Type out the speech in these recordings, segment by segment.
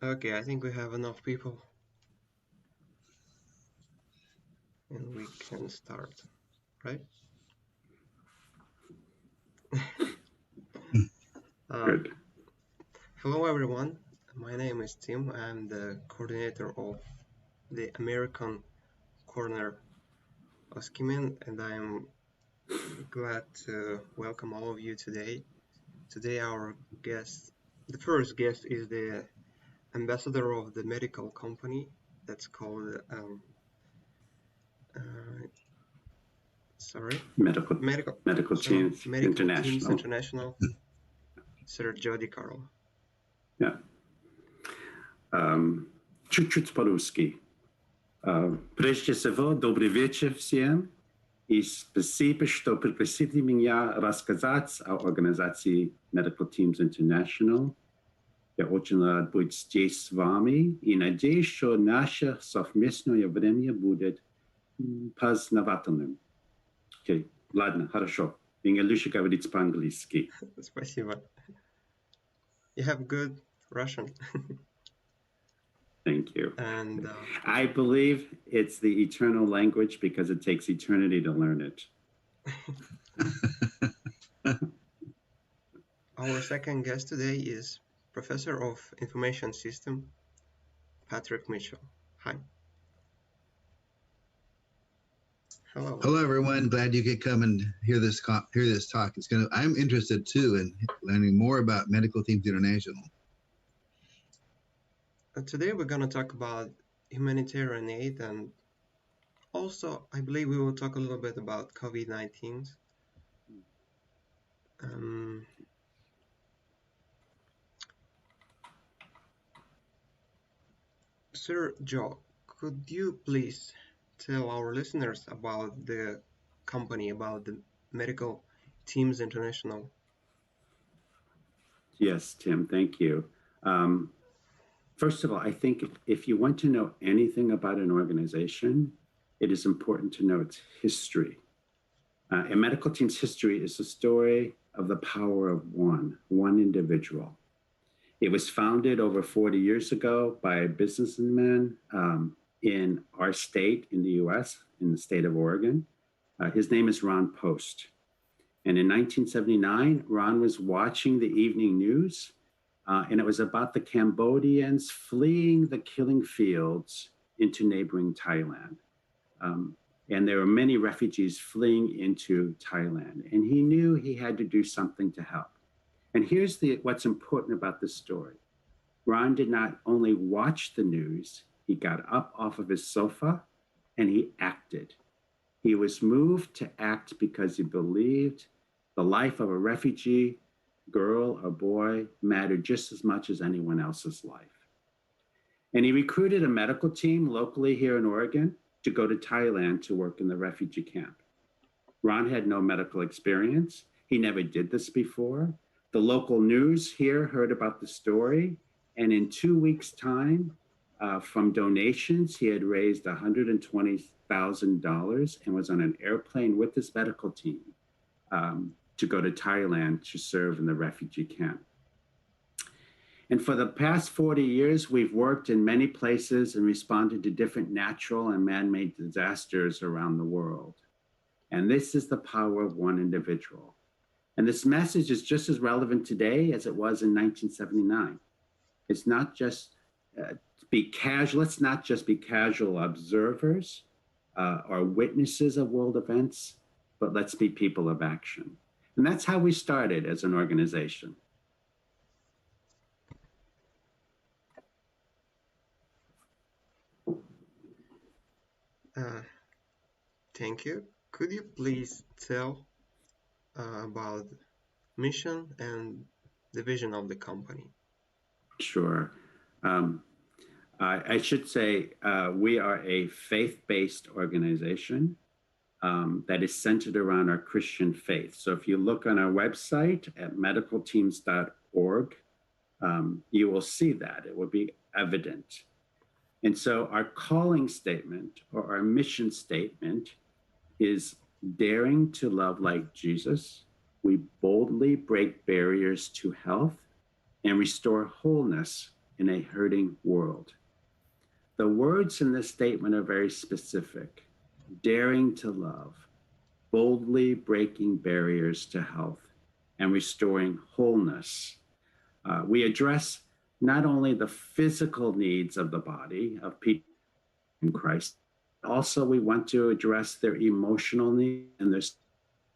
Okay, I think we have enough people and we can start, right? Um, Good. Hello everyone, my name is Tim. I'm the coordinator of the American corner of Skimin, and I'm glad to welcome all of you today. Today our guest, the first guest is the ambassador of the medical company that's called, uh, sorry, Medical medical, Medical so Teams Medical Teams International. International, Sir Jody Carl. Yeah. Чуть-чуть по-русски. Прежде всего, добрый вечер всем. И спасибо, что пригласили меня рассказать о организации Medical Teams International. Я очень рад быть здесь с вами и надеюсь, что наше совместное время будет познавательным. Окей, ладно, хорошо. Мне лучше говорить по-английски. Спасибо. You have good Russian. Thank you. And I believe it's the eternal language because it takes eternity to learn it. our second guest today is Professor of Information System, Patrick Mitchell. Hi. Hello. Hello, everyone. Glad you could come and hear this talk. I'm interested too in learning more about Medical Teams International. Today we're going to talk about humanitarian aid, and also I believe we will talk a little bit about COVID-19. Sir Joe, could you please tell our listeners about the company, about the Medical Teams International? Yes, Tim, thank you. First of all, I think if you want to know anything about an organization, it is important to know its history. A medical team's history is the story of the power of one individual. It was founded over 40 years ago by a businessman in our state in the US, in the state of Oregon. His name is Ron Post. And in 1979, Ron was watching the evening news, and it was about the Cambodians fleeing the killing fields into neighboring Thailand. And there were many refugees fleeing into Thailand. And he knew he had to do something to help. And here's what's important about this story. Ron did not only watch the news, he got up off of his sofa and he acted. He was moved to act because he believed the life of a refugee, girl or boy, mattered just as much as anyone else's life. And he recruited a medical team locally here in Oregon to go to Thailand to work in the refugee camp. Ron had no medical experience. He never did this before. The local news here heard about the story, and in 2 weeks' time, from donations, he had raised $120,000 and was on an airplane with this medical team to go to Thailand to serve in the refugee camp. And for the past 40 years, we've worked in many places and responded to different natural and man-made disasters around the world. And this is the power of one individual. And this message is just as relevant today as it was in 1979. It's not just let's not just be casual observers or witnesses of world events, but let's be people of action. And that's how we started as an organization. Thank you. Could you please tell about mission and the vision of the company? Sure. I should say we are a faith-based organization that is centered around our Christian faith. So if you look on our website at medicalteams.org, you will see that. It will be evident. And so our calling statement or our mission statement is daring to love like Jesus. We boldly break barriers to health and restore wholeness in a hurting world. The words in this statement are very specific: daring to love, boldly breaking barriers to health, and restoring wholeness. We address not only the physical needs of the body of people in Christ, also we want to address their emotional needs and their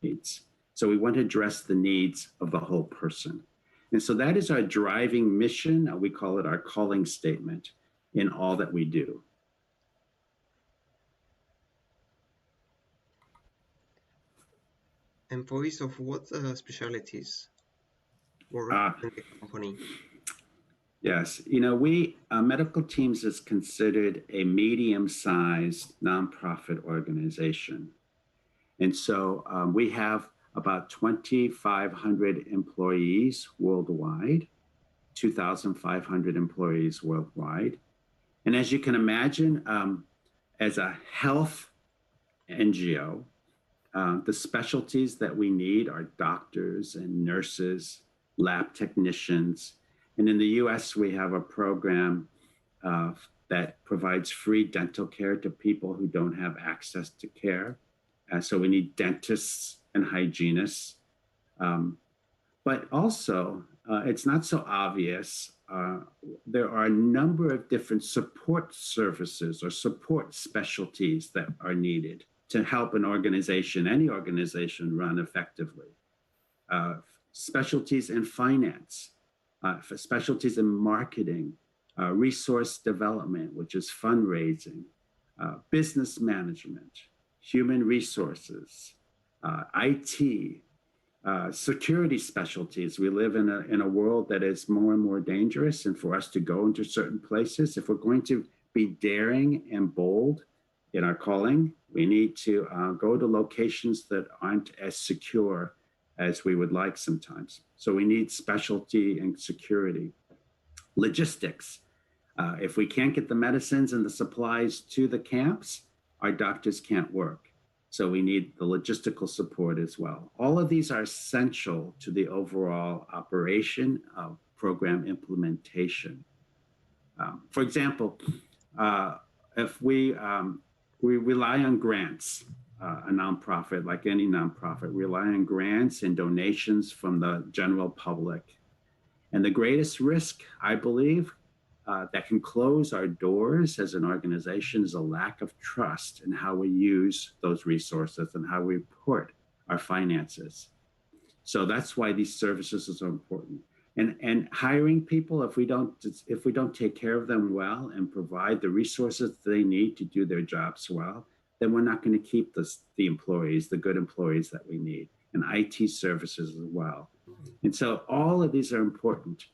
needs. So we want to address the needs of the whole person. And so that is our driving mission. We call it our calling statement in all that we do. Employees of what specialties work in the company? Yes, you know, we medical teams is considered a medium-sized nonprofit organization. And so we have about 2,500 employees worldwide, 2,500 employees worldwide. And as you can imagine, as a health NGO, the specialties that we need are doctors and nurses, lab technicians. And in the US, we have a program that provides free dental care to people who don't have access to care. So we need dentists and hygienists. But also, it's not so obvious. There are a number of different support services or support specialties that are needed to help an organization, any organization, run effectively. Specialties in finance, specialties in marketing, resource development, which is fundraising, business management, human resources, IT, security specialties. We live in a world that is more and more dangerous, and for us to go into certain places, if we're going to be daring and bold in our calling, we need to go to locations that aren't as secure as we would like sometimes. So we need specialty and security. Logistics. If we can't get the medicines and the supplies to the camps, our doctors can't work. So we need the logistical support as well. All of these are essential to the overall operation of program implementation. For example, if we rely on grants, a nonprofit, like any nonprofit, rely on grants and donations from the general public. And the greatest risk, I believe, that can close our doors as an organization is a lack of trust in how we use those resources and how we report our finances. So that's why these services are so important. And hiring people, if we don't take care of them well and provide the resources they need to do their jobs well, then we're not going to keep the employees, the good employees that we need, and IT services as well. And so all of these are important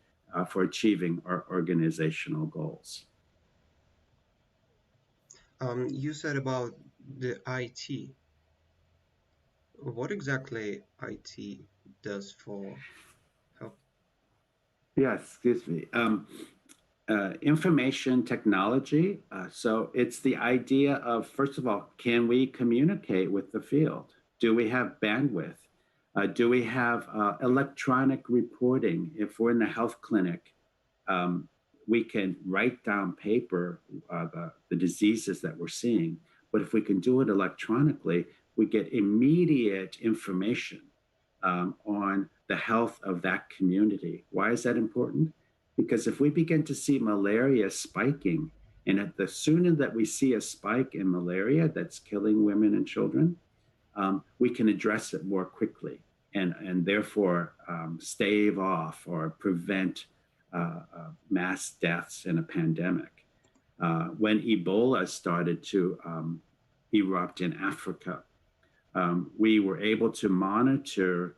for achieving our organizational goals. You said about the IT. What exactly IT does for help? Yes, excuse me. Information technology. So it's the idea of, first of all, can we communicate with the field? Do we have bandwidth? Do we have electronic reporting? If we're in the health clinic, we can write down paper the diseases that we're seeing. But if we can do it electronically, we get immediate information on the health of that community. Why is that important? Because if we begin to see malaria spiking, and the sooner that we see a spike in malaria that's killing women and children, we can address it more quickly and therefore stave off or prevent mass deaths in a pandemic. When Ebola started to erupt in Africa, we were able to monitor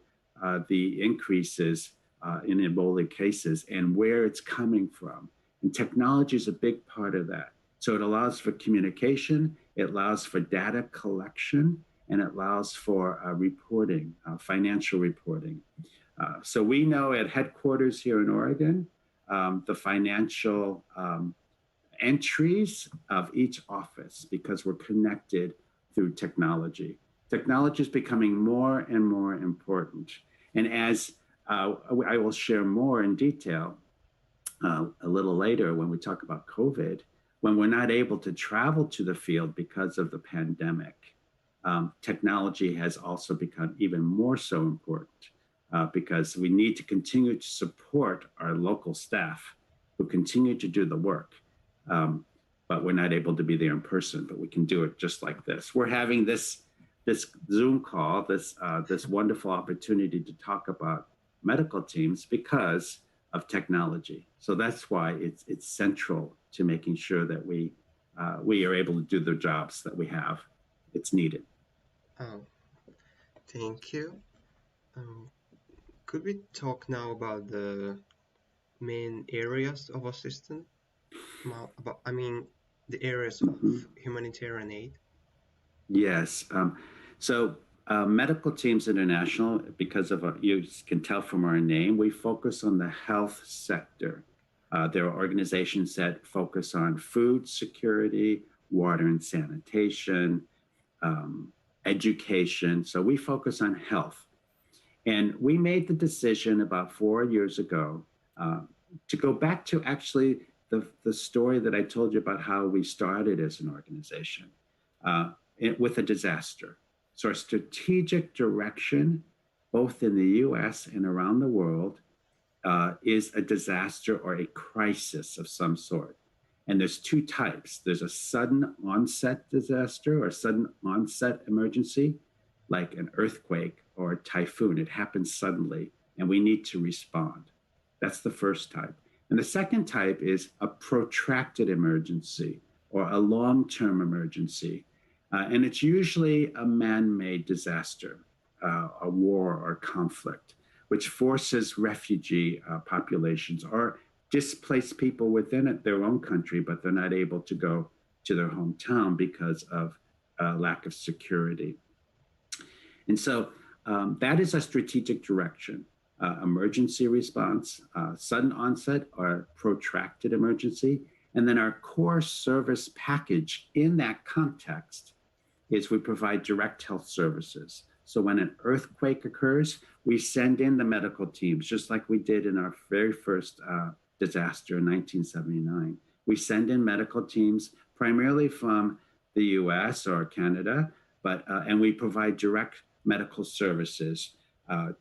the increases in Ebola cases and where it's coming from. And technology is a big part of that. So it allows for communication, it allows for data collection, and it allows for reporting, financial reporting. So we know at headquarters here in Oregon, the financial entries of each office because we're connected through technology. Technology is becoming more and more important. And as I will share more in detail, a little later when we talk about COVID, when we're not able to travel to the field because of the pandemic, technology has also become even more so important because we need to continue to support our local staff who continue to do the work. But we're not able to be there in person, but we can do it just like this. We're having this Zoom call, this wonderful opportunity to talk about medical teams because of technology. So that's why it's central to making sure that we are able to do the jobs that we have. It's needed. Oh, thank you. Um, could we talk now about the main areas of assistance? I mean, the areas of humanitarian aid. Yes. So Medical Teams International, because of you can tell from our name, we focus on the health sector. There are organizations that focus on food security, water and sanitation, education. So we focus on health. And we made the decision about 4 years ago to go back to actually the story that I told you about how we started as an organization with a disaster. So our strategic direction, both in the US and around the world, is a disaster or a crisis of some sort. And there's two types. There's a sudden onset disaster or a sudden onset emergency, like an earthquake or a typhoon. It happens suddenly, and we need to respond. That's the first type. And the second type is a protracted emergency or a long-term emergency. And it's usually a man-made disaster, a war or conflict, which forces refugee populations or displaced people within their own country, but they're not able to go to their hometown because of lack of security. And so that is a strategic direction, emergency response, sudden onset or protracted emergency. And then our core service package in that context is we provide direct health services. So when an earthquake occurs, we send in the medical teams, just like we did in our very first disaster in 1979. We send in medical teams primarily from the US or Canada, and we provide direct medical services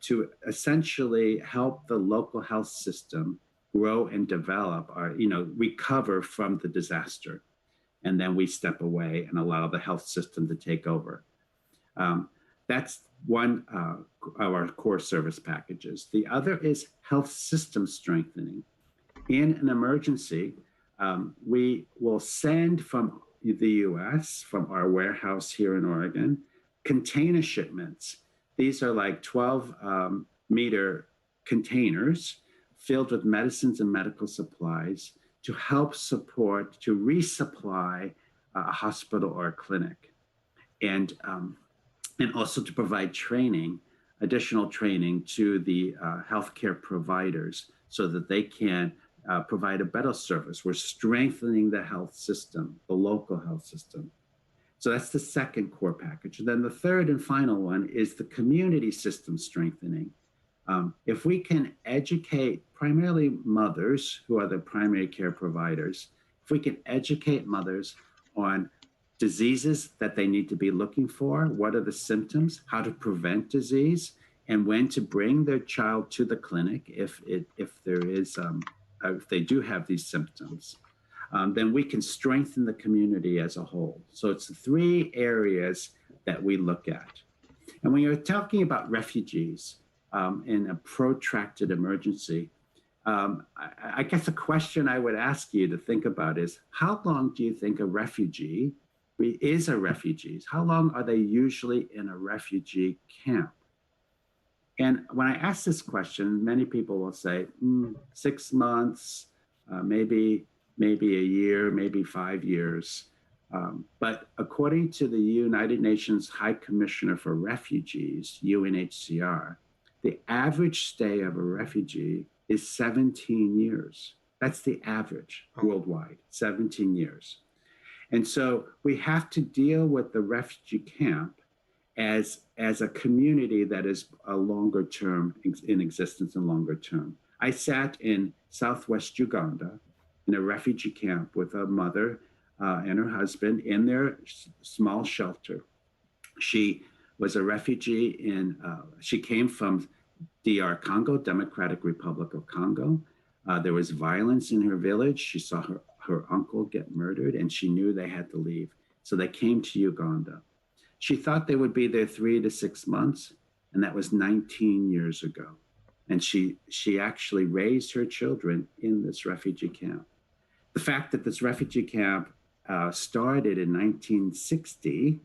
to essentially help the local health system grow and develop or recover from the disaster. And then we step away and allow the health system to take over. That's one of our core service packages. The other is health system strengthening. In an emergency, we will send from the US, from our warehouse here in Oregon, container shipments. These are like 12-meter containers filled with medicines and medical supplies to help support, to resupply a hospital or a clinic. And also to provide training, additional training to the healthcare providers so that they can provide a better service. We're strengthening the health system, the local health system. So that's the second core package. And then the third and final one is the community system strengthening. If we can educate primarily mothers who are the primary care providers, if we can educate mothers on diseases that they need to be looking for, what are the symptoms, how to prevent disease, and when to bring their child to the clinic if they do have these symptoms, then we can strengthen the community as a whole. So it's the three areas that we look at. And when you're talking about refugees in a protracted emergency, I guess a question I would ask you to think about is, how long do you think a refugee is a refugee? How long are they usually in a refugee camp? And when I ask this question, many people will say 6 months, maybe a year, maybe 5 years. But according to the United Nations High Commissioner for Refugees, UNHCR, the average stay of a refugee is 17 years. That's the average worldwide, 17 years. And so we have to deal with the refugee camp as a community that is a longer term in existence and longer term. I sat in Southwest Uganda in a refugee camp with a mother and her husband in their small shelter. She was a refugee she came from DR Congo, Democratic Republic of Congo. There was violence in her village. She saw her uncle get murdered and she knew they had to leave. So they came to Uganda. She thought they would be there 3 to 6 months, and that was 19 years ago. And she actually raised her children in this refugee camp. The fact that this refugee camp started in 1960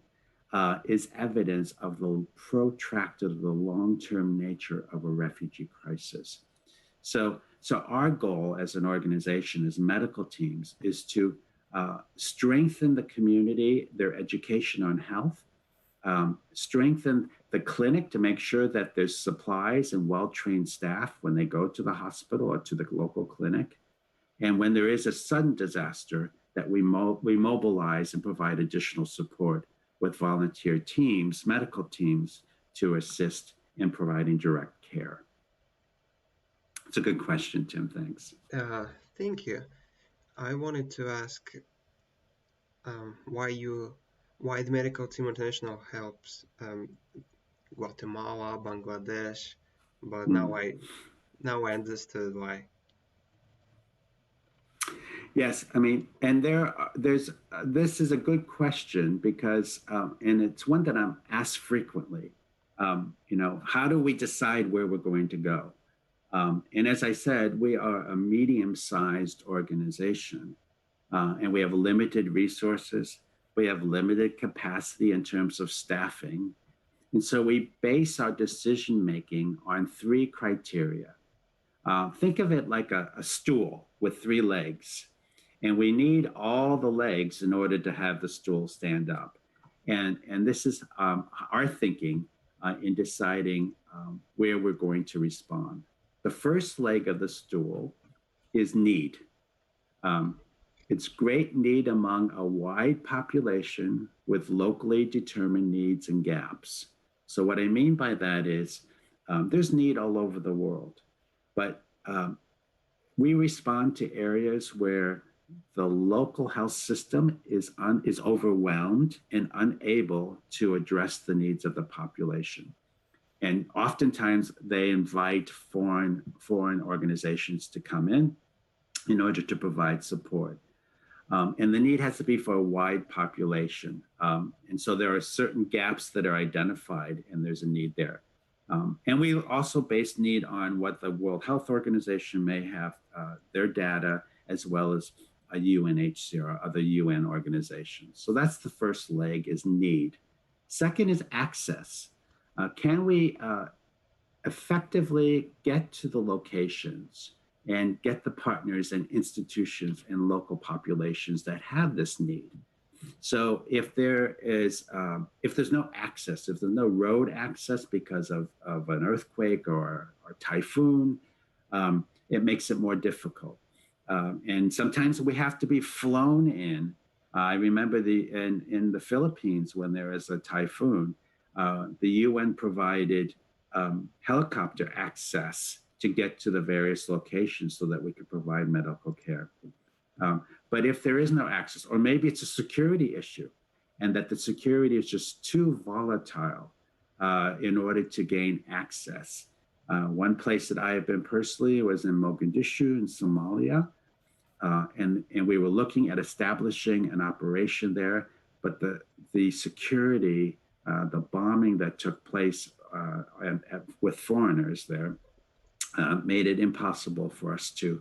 is evidence of the protracted, the long-term nature of a refugee crisis. So our goal as an organization, as medical teams, is to strengthen the community, their education on health, strengthen the clinic to make sure that there's supplies and well-trained staff when they go to the hospital or to the local clinic. And when there is a sudden disaster, that we mobilize and provide additional support with volunteer teams, medical teams, to assist in providing direct care. It's a good question, Tim. Thanks. Thank you. I wanted to ask why the Medical Team International helps Guatemala, Bangladesh, but now I understood why. Yes, I mean, and there's this is a good question because, and it's one that I'm asked frequently. How do we decide where we're going to go? And as I said, we are a medium-sized organization, and we have limited resources. We have limited capacity in terms of staffing. And so we base our decision-making on 3 criteria. Think of it like a stool with 3 legs. And we need all the legs in order to have the stool stand up. And this is our thinking in deciding where we're going to respond. The first leg of the stool is need. It's great need among a wide population with locally determined needs and gaps. So what I mean by that is there's need all over the world, but we respond to areas where the local health system is overwhelmed and unable to address the needs of the population. And oftentimes they invite foreign organizations to come in order to provide support. And the need has to be for a wide population. And so there are certain gaps that are identified and there's a need there. And we also base need on what the World Health Organization may have, their data, as well as a UNHCR, other UN organizations. So that's the first leg, is need. Second is access. Can we effectively get to the locations and get the partners and institutions and local populations that have this need? So if there's no access, if there's no road access because of an earthquake or typhoon, it makes it more difficult. And sometimes we have to be flown in. I remember in the Philippines when there was a typhoon, the UN provided helicopter access to get to the various locations so that we could provide medical care. But if there is no access, or maybe it's a security issue, and that the security is just too volatile in order to gain access. One place that I have been personally was in Mogadishu in Somalia. And we were looking at establishing an operation there, but the security, the bombing that took place with foreigners there made it impossible for us to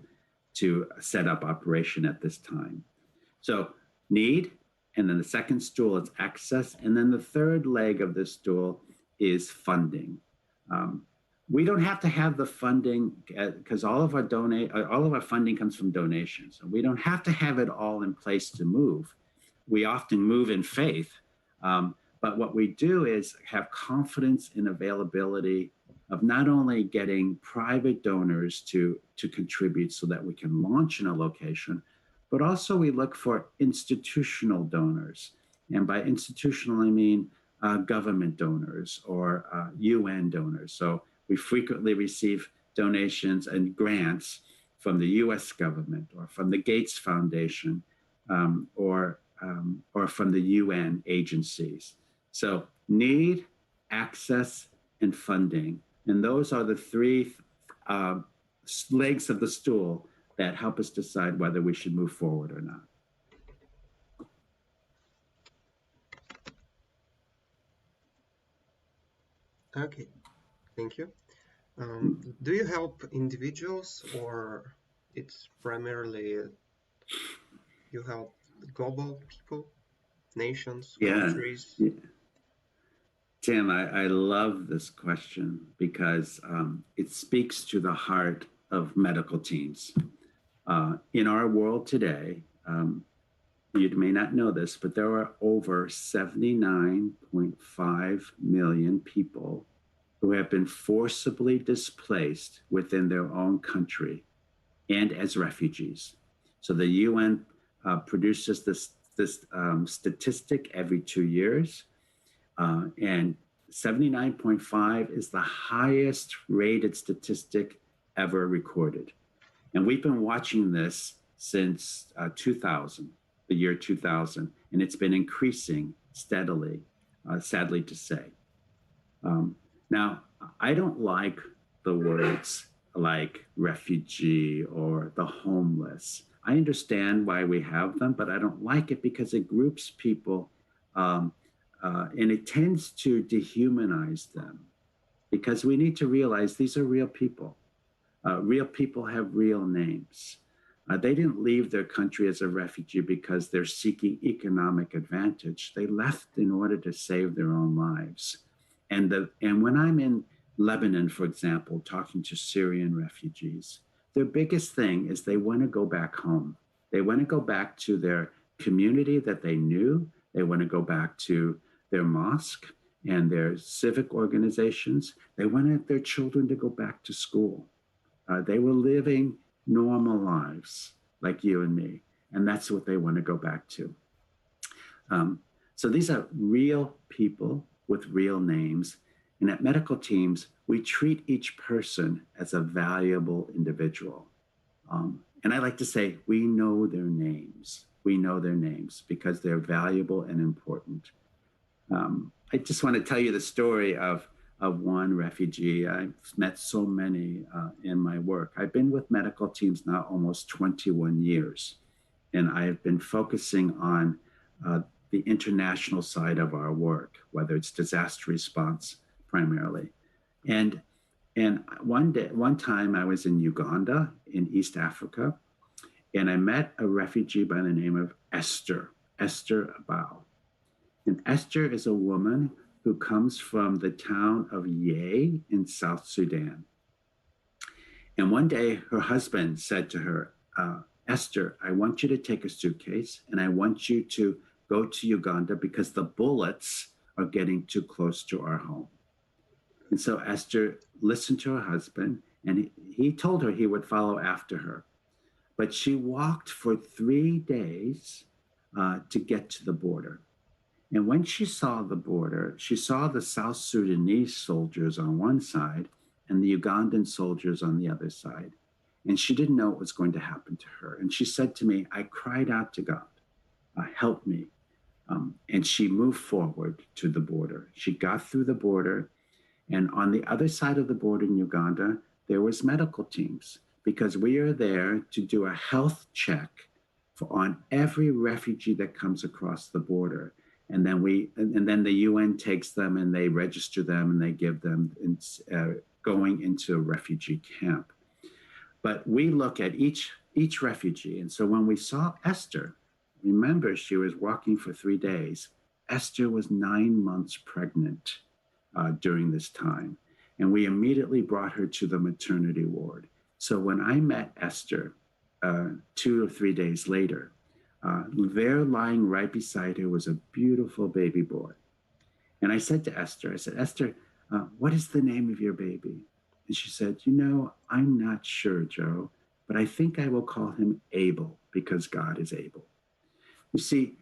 set up operation at this time. So need, and then the second stool is access, and then the third leg of this stool is funding. We don't have to have the funding because all of our funding comes from donations. So we don't have to have it all in place to move. We often move in faith, but what we do is have confidence in availability of not only getting private donors to contribute so that we can launch in a location, but also we look for institutional donors. And by institutional, I mean government donors or UN donors. So we frequently receive donations and grants from the US government or from the Gates Foundation or from the UN agencies. So need, access, and funding. And those are the three legs of the stool that help us decide whether we should move forward or not. Okay, thank you. Do you help individuals, or it's primarily you help global people, nations, countries? Yeah. Tim, I love this question because it speaks to the heart of medical teams. In our world today, you may not know this, but there are over 79.5 million people who have been forcibly displaced within their own country and as refugees. So the UN produces this statistic every 2 years, and 79.5 is the highest rated statistic ever recorded. And we've been watching this since 2000, the year 2000, and it's been increasing steadily, sadly to say. Now, I don't like the words like refugee or the homeless. I understand why we have them, but I don't like it because it groups people and it tends to dehumanize them, because we need to realize these are real people. Real people have real names. They didn't leave their country as a refugee because they're seeking economic advantage. They left in order to save their own lives. And when I'm in Lebanon, for example, talking to Syrian refugees, their biggest thing is they want to go back home. They want to go back to their community that they knew. They want to go back to their mosque and their civic organizations. They wanted their children to go back to school. They were living normal lives like you and me, and that's what they want to go back to. So these are real people with real names, and at medical teams, we treat each person as a valuable individual. And I like to say, we know their names. We know their names because they're valuable and important. I just want to tell you the story of one refugee. I've met so many in my work. I've been with medical teams now almost 21 years, and I've been focusing on the international side of our work, whether it's disaster response primarily. And one time I was in Uganda in East Africa, and I met a refugee by the name of Esther Abao. And Esther is a woman who comes from the town of Ye in South Sudan. And one day her husband said to her, Esther, I want you to take a suitcase and I want you to go to Uganda because the bullets are getting too close to our home. And so Esther listened to her husband, and he told her he would follow after her. But she walked for 3 days to get to the border. And when she saw the border, she saw the South Sudanese soldiers on one side and the Ugandan soldiers on the other side. And she didn't know what was going to happen to her. And she said to me, I cried out to God, help me. And she moved forward to the border. She got through the border. And on the other side of the border in Uganda, there was medical teams, because we are there to do a health check on every refugee that comes across the border. And then the UN takes them and they register them and they give them going into a refugee camp. But we look at each refugee. And so when we saw Esther, remember, she was walking for 3 days. Esther was 9 months pregnant during this time. And we immediately brought her to the maternity ward. So when I met Esther 2 or 3 days later, there lying right beside her was a beautiful baby boy. And I said to Esther, Esther, what is the name of your baby? And she said, I'm not sure, Joe, but I think I will call him Abel because God is able. You see,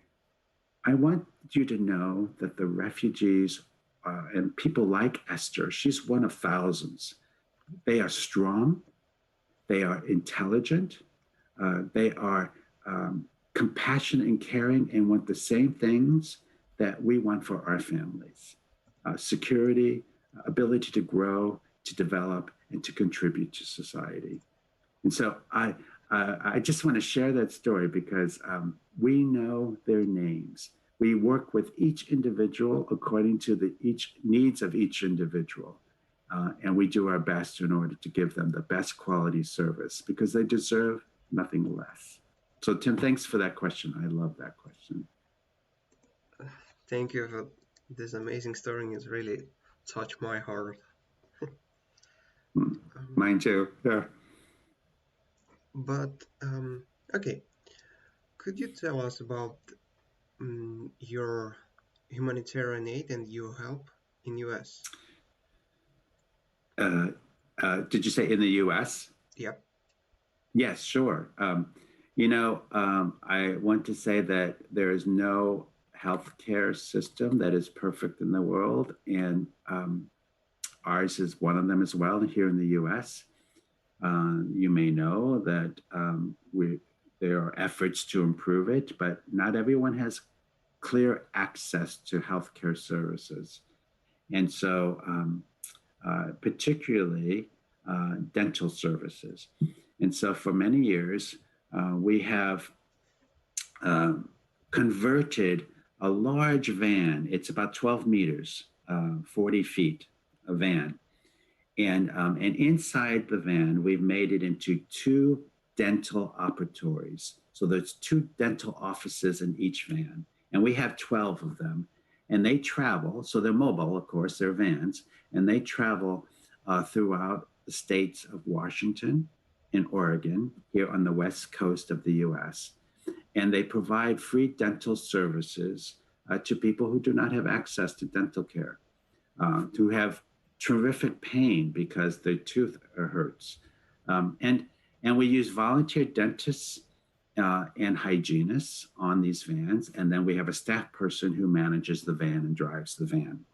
I want you to know that the refugees and people like Esther, she's one of thousands. they are strong, they are intelligent, they are compassionate and caring, and want the same things that we want for our families: security, ability to grow, to develop, and to contribute to society. And so I just want to share that story because we know their names. We work with each individual according to the each needs of each individual. And we do our best in order to give them the best quality service because they deserve nothing less. So Tim, thanks for that question. I love that question. Thank you for this amazing story. It's really touched my heart. Mine too. Yeah. But okay, could you tell us about your humanitarian aid and your help in US? Did you say in the US? Yep. Yes, sure. I want to say that there is no healthcare system that is perfect in the world, and ours is one of them as well here in the US. You may know that there are efforts to improve it, but not everyone has clear access to healthcare services. And so, particularly dental services. And so for many years, we have converted a large van. It's about 12 meters, 40 feet, a van. And inside the van, we've made it into 2 dental operatories. So there's 2 dental offices in each van. And we have 12 of them. And they travel, so they're mobile, of course, they're vans, and they travel throughout the states of Washington and Oregon, here on the west coast of the US. And they provide free dental services to people who do not have access to dental care, who have terrific pain because their tooth hurts. And we use volunteer dentists and hygienists on these vans. And then we have a staff person who manages the van and drives the van.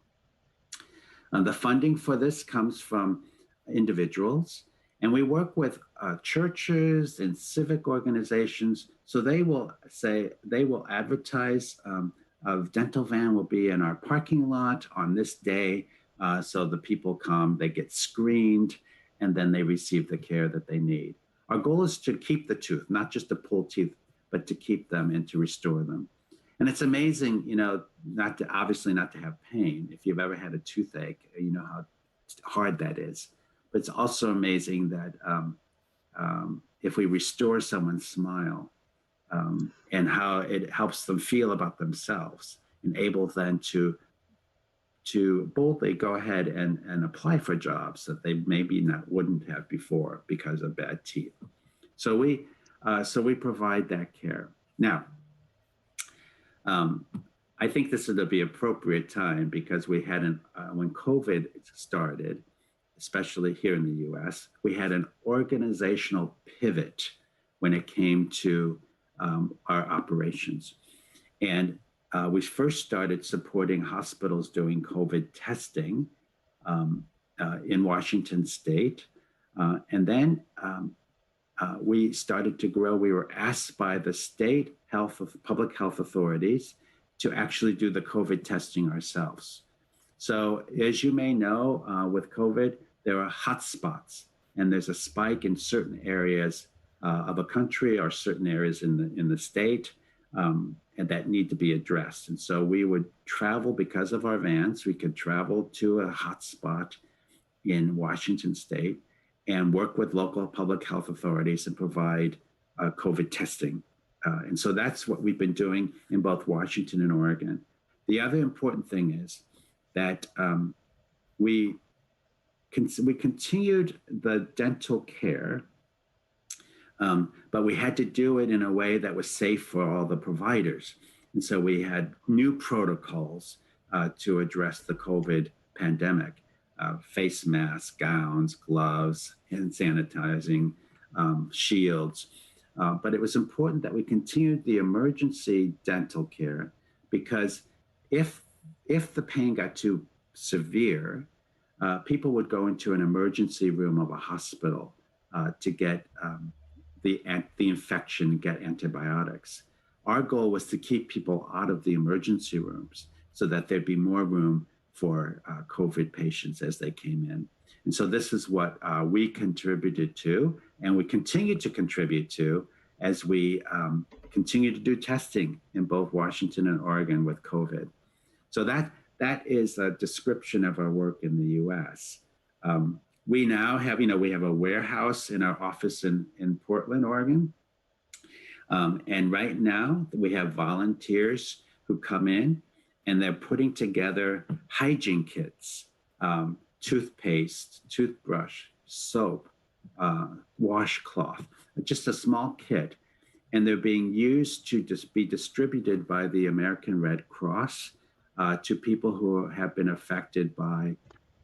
The funding for this comes from individuals, and we work with churches and civic organizations. So they will advertise a dental van will be in our parking lot on this day. So the people come, they get screened, and then they receive the care that they need. Our goal is to keep the tooth, not just to pull teeth, but to keep them and to restore them. And it's amazing, not to have pain. If you've ever had a toothache, you know how hard that is. But it's also amazing that if we restore someone's smile and how it helps them feel about themselves, enable them to boldly go ahead and apply for jobs that they maybe wouldn't have before because of bad teeth. So we provide that care. Now, I think this would be appropriate time because we had when COVID started, especially here in the US, we had an organizational pivot when it came to our operations. And we first started supporting hospitals doing COVID testing in Washington State. And then we started to grow. We were asked by the state public health authorities to actually do the COVID testing ourselves. So as you may know, with COVID, there are hotspots, and there's a spike in certain areas of a country or certain areas in the state. And that need to be addressed. And so we would travel because of our vans. We could travel to a hotspot in Washington State and work with local public health authorities and provide COVID testing. And so that's what we've been doing in both Washington and Oregon. The other important thing is that we continued the dental care, but we had to do it in a way that was safe for all the providers. And so we had new protocols to address the COVID pandemic, face masks, gowns, gloves, hand sanitizing, shields. But it was important that we continued the emergency dental care because if the pain got too severe, people would go into an emergency room of a hospital to get the infection, get antibiotics. Our goal was to keep people out of the emergency rooms so that there'd be more room for COVID patients as they came in. And so this is what we contributed to, and we continue to contribute to as we continue to do testing in both Washington and Oregon with COVID. So that is a description of our work in the U.S. We now have, we have a warehouse in our office in Portland, Oregon. And right now we have volunteers who come in and they're putting together hygiene kits, toothpaste, toothbrush, soap, washcloth, just a small kit. And they're being used to just be distributed by the American Red Cross to people who have been affected by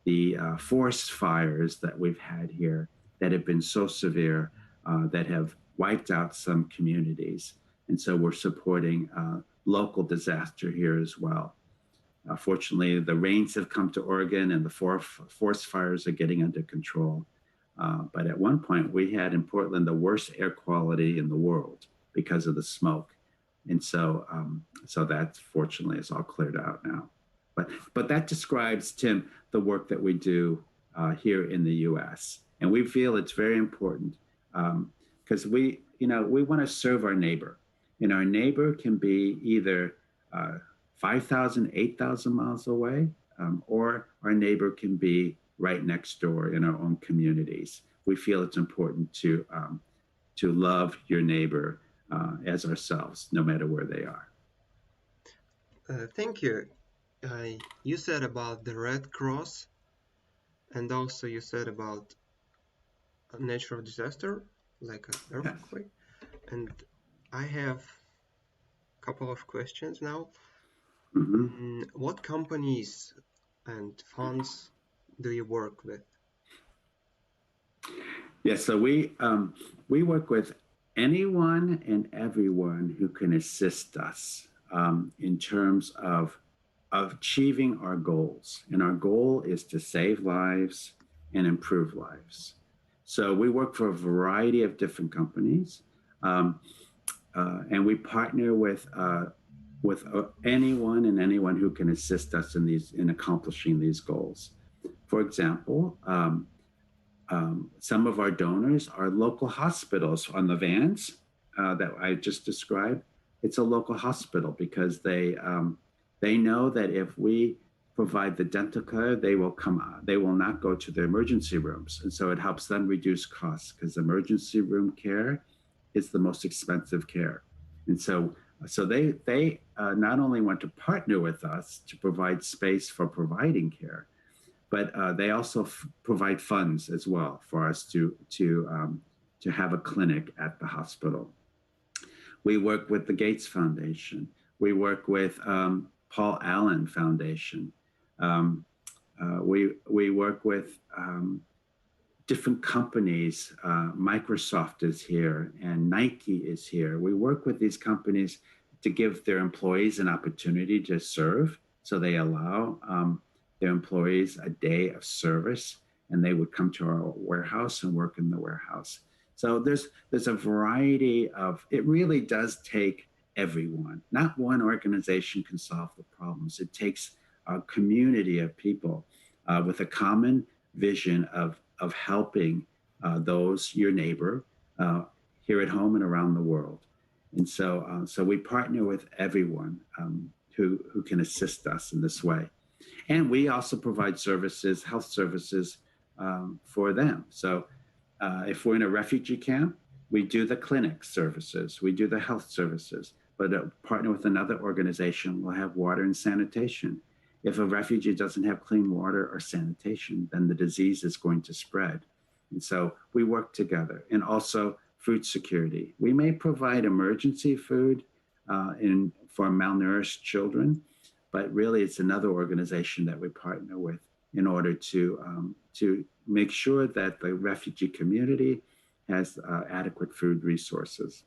the forest fires that we've had here that have been so severe that have wiped out some communities. And so we're supporting local disaster here as well. Fortunately, the rains have come to Oregon and the forest fires are getting under control. But at one point, we had in Portland the worst air quality in the world because of the smoke. And so, so that fortunately is all cleared out now. But that describes, Tim, the work that we do here in the U.S. And we feel it's very important because we want to serve our neighbor. And our neighbor can be either 5,000, 8,000 miles away, or our neighbor can be right next door in our own communities. We feel it's important to love your neighbor as ourselves, no matter where they are. Thank you. You said about the Red Cross, and also you said about a natural disaster, like an earthquake. Yes. And I have a couple of questions now. Mm-hmm. What companies and funds do you work with? Yes, so we work with anyone and everyone who can assist us in terms of achieving our goals. And our goal is to save lives and improve lives. So we work for a variety of different companies, and we partner with anyone and anyone who can assist us in accomplishing these goals. For example, some of our donors are local hospitals. On the vans that I just described, it's a local hospital because they know that if we provide the dental care, they will not go to the emergency rooms. And so it helps them reduce costs because emergency room care is the most expensive care. And so they not only want to partner with us to provide space for providing care, but they also provide funds as well for us to have a clinic at the hospital. We work with the Gates Foundation. We work with Paul Allen Foundation. We work with different companies. Microsoft is here and Nike is here. We work with these companies to give their employees an opportunity to serve. So they allow their employees a day of service, and they would come to our warehouse and work in the warehouse. So there's a variety of, it really does take everyone. Not one organization can solve the problems. It takes a community of people with a common vision of helping your neighbor here at home and around the world. And so we partner with everyone who can assist us in this way. And we also provide services, health services for them. So if we're in a refugee camp, we do the clinic services, we do the health services, but partner with another organization, we'll have water and sanitation. If a refugee doesn't have clean water or sanitation, then the disease is going to spread. And so we work together. And also food security. We may provide emergency food for malnourished children, but really it's another organization that we partner with in order to make sure that the refugee community has adequate food resources.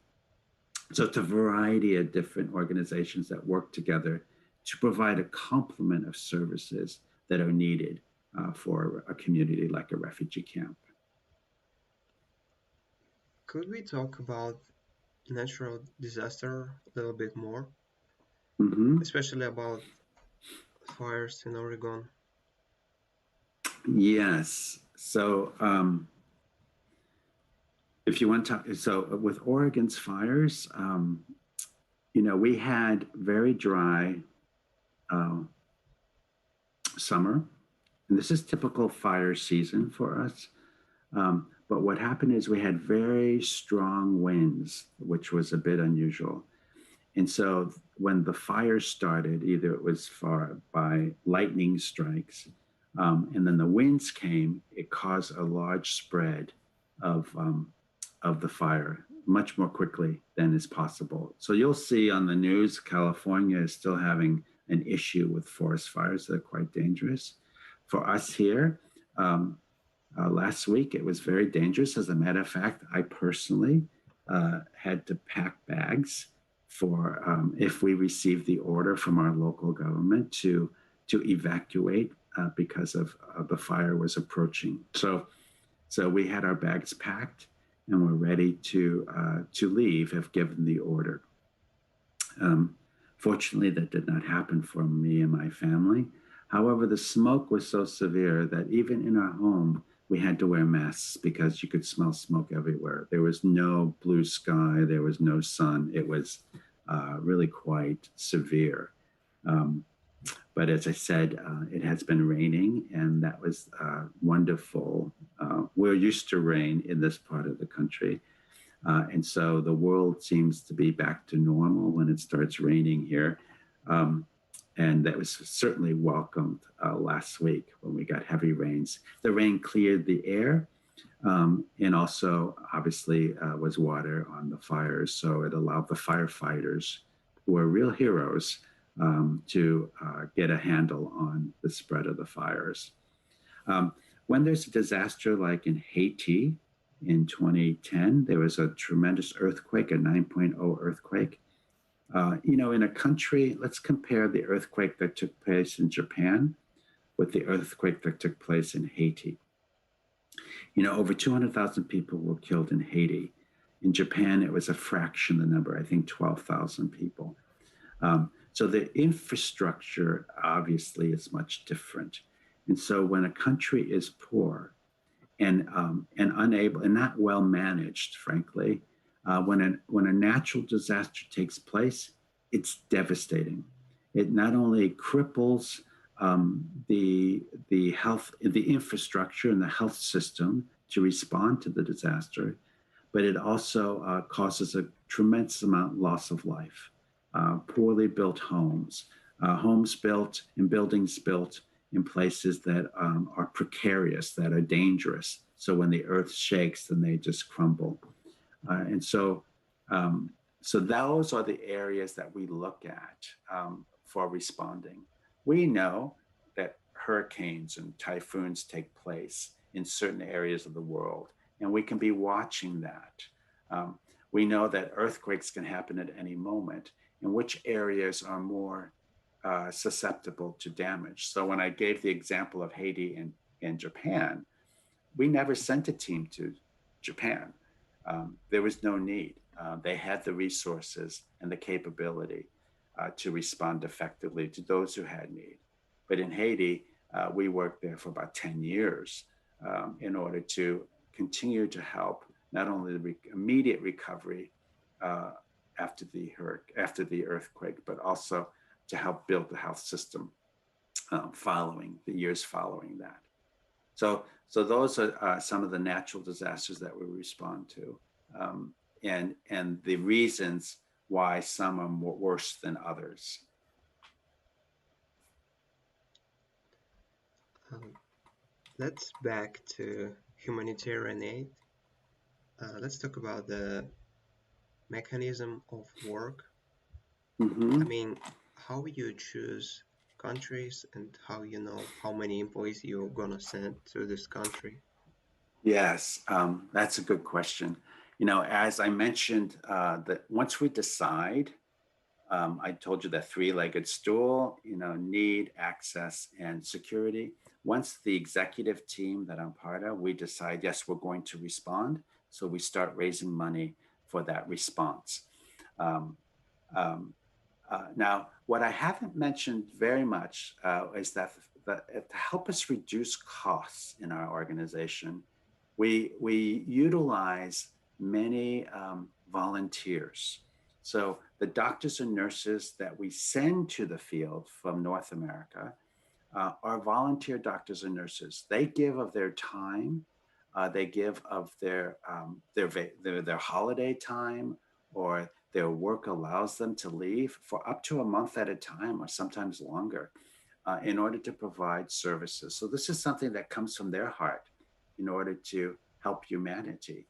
So it's a variety of different organizations that work together to provide a complement of services that are needed for a community like a refugee camp. Could we talk about natural disaster a little bit more, Mm-hmm. especially about fires in Oregon? Yes. So if you want to talk, so with Oregon's fires, we had very dry uh, summer, and this is typical fire season for us. But what happened is we had very strong winds, which was a bit unusual. And so when the fire started, either it was by lightning strikes, and then the winds came, it caused a large spread of the fire much more quickly than is possible. So you'll see on the news, California is still having an issue with forest fires that are quite dangerous. For us here, last week, it was very dangerous. As a matter of fact, I personally had to pack bags for if we received the order from our local government to evacuate because of the fire was approaching. So we had our bags packed and we're ready to leave if given the order. Fortunately, that did not happen for me and my family. However, the smoke was so severe that even in our home, we had to wear masks because you could smell smoke everywhere. There was no blue sky, there was no sun. It was really quite severe. But as I said, it has been raining, and that was wonderful. We're used to rain in this part of the country. And so the world seems to be back to normal when it starts raining here. And that was certainly welcomed last week when we got heavy rains. The rain cleared the air and also obviously was water on the fires. So it allowed the firefighters, who are real heroes, to get a handle on the spread of the fires. When there's a disaster like in Haiti in 2010, there was a tremendous earthquake, a 9.0 earthquake. In a country, let's compare the earthquake that took place in Japan with the earthquake that took place in Haiti. Over 200,000 people were killed in Haiti. In Japan, it was a fraction of the number, I think 12,000 people. So the infrastructure obviously is much different. And so when a country is poor and unable and not well managed, frankly, when a natural disaster takes place, it's devastating. It not only cripples the infrastructure and the health system to respond to the disaster, but it also causes a tremendous amount loss of life. Poorly built homes, homes built and buildings built in places that are precarious, that are dangerous. So when the earth shakes, then they just crumble. And so those are the areas that we look at for responding. We know that hurricanes and typhoons take place in certain areas of the world, and we can be watching that. We know that earthquakes can happen at any moment, and which areas are more susceptible to damage. So when I gave the example of Haiti and Japan, we never sent a team to Japan. There was no need. They had the resources and the capability to respond effectively to those who had need. But in Haiti, we worked there for about 10 years in order to continue to help not only the immediate recovery after the earthquake, but also to help build the health system following the years following that. So those are some of the natural disasters that we respond to, and the reasons why some are worse than others. Let's back to humanitarian aid. Let's talk about the mechanism of work. Mm-hmm. I mean, how you choose countries and how you know how many employees you're gonna send to this country. Yes, that's a good question. As I mentioned, that once we decide, I told you that three-legged stool, need, access, and security. once the executive team that I'm part of, we decide, yes, we're going to respond. So we start raising money for that response. Um, um, Now, what I haven't mentioned very much is that to help us reduce costs in our organization, we utilize many volunteers. So the doctors and nurses that we send to the field from North America are volunteer doctors and nurses. They give of their time, they give of their holiday time, or their work allows them to leave for up to a month at a time, or sometimes longer, in order to provide services. So this is something that comes from their heart in order to help humanity.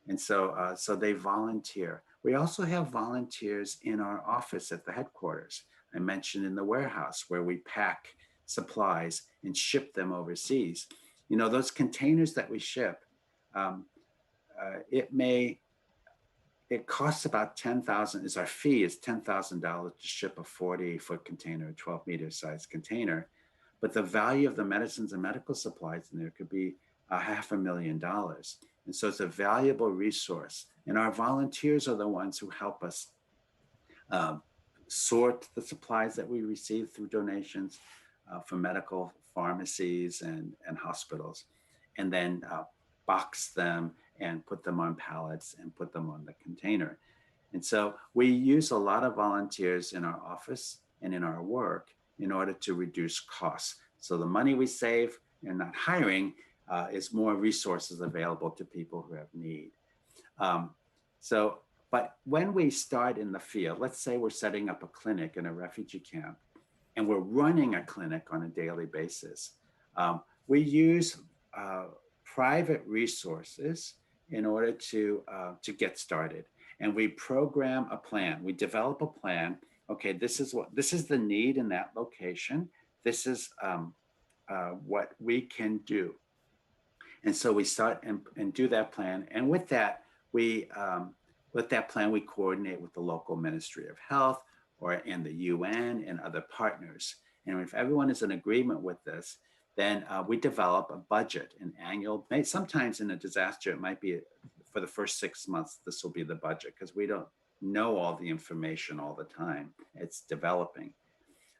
And so they volunteer. We also have volunteers in our office at the headquarters. I mentioned in the warehouse where we pack supplies and ship them overseas. You know, those containers that we ship, um, it costs about 10,000, is our fee is $10,000 to ship a 40-foot container, a 12-meter size container. But the value of the medicines and medical supplies in there could be $500,000. And so it's a valuable resource. And our volunteers are the ones who help us uh, sort the supplies that we receive through donations from medical pharmacies and hospitals, and then box them and put them on pallets and put them on the container. And so we use a lot of volunteers in our office and in our work in order to reduce costs. So the money we save in not hiring is more resources available to people who have need. Um, so, but when we start in the field, let's say we're setting up a clinic in a refugee camp, and we're running a clinic on a daily basis. We use private resources in order to get started, and we program a plan. We develop a plan. Okay, this is the need in that location. This is what we can do, and so we start and do that plan. And with that, with that plan, we coordinate with the local Ministry of Health and the UN and other partners. And if everyone is in agreement with this, then we develop a budget, an annual. Sometimes in a disaster, it might be for the first 6 months. This will be the budget because we don't know all the information all the time. It's developing.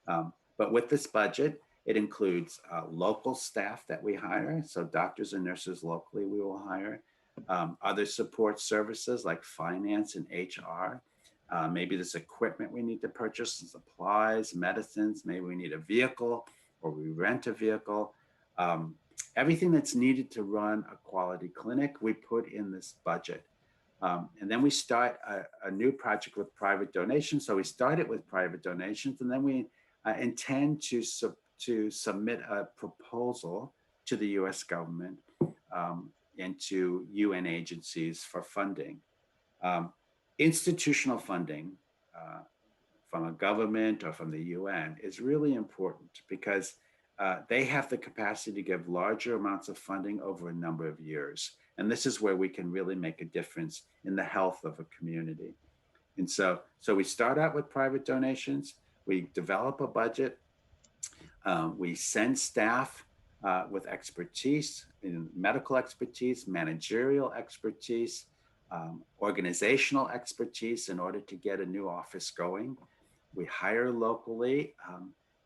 But with this budget, it includes local staff that we hire. So doctors and nurses locally we will hire. Other support services like finance and HR. Maybe there's equipment we need to purchase, supplies, medicines. Maybe we need a vehicle or we rent a vehicle. Everything that's needed to run a quality clinic, we put in this budget. And then we start a new project with private donations. So we started with private donations, and then we intend to submit a proposal to the US government and to UN agencies for funding. Institutional funding from a government or from the UN is really important because they have the capacity to give larger amounts of funding over a number of years. And this is where we can really make a difference in the health of a community. And so we start out with private donations, we develop a budget, we send staff with expertise, in medical expertise, managerial expertise, organizational expertise in order to get a new office going. We hire locally,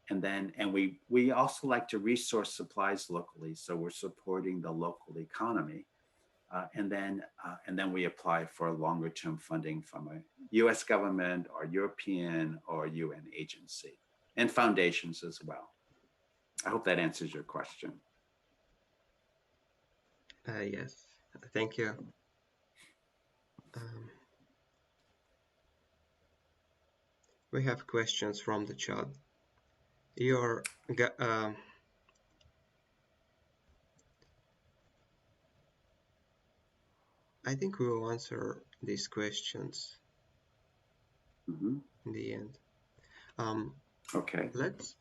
and we also like to resource supplies locally, so we're supporting the local economy. And then we apply for longer-term funding from a U.S. government or European or UN agency, and foundations as well. I hope that answers your question. Yes, thank you. We have questions from the chat. I think we will answer these questions in the end. Okay. Let's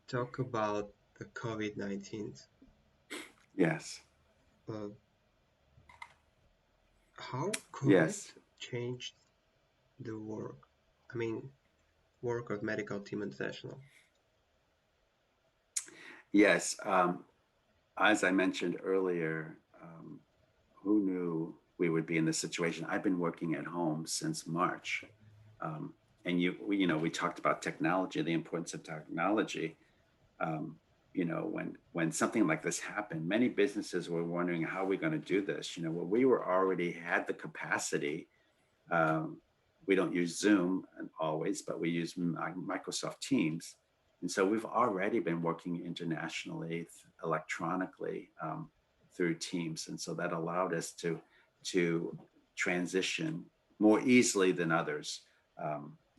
talk about the COVID-19. Yes. How COVID changed the work? I mean, work of Medical Team International. Yes. as I mentioned earlier, who knew we would be in this situation? I've been working at home since March. Um, and we talked about technology, the importance of technology. Um, when something like this happened, many businesses were wondering how we're going to do this. Well, we were already had the capacity. Um, we don't use Zoom always, but we use Microsoft Teams. And so we've already been working internationally, electronically, through Teams. And so that allowed us to transition more easily than others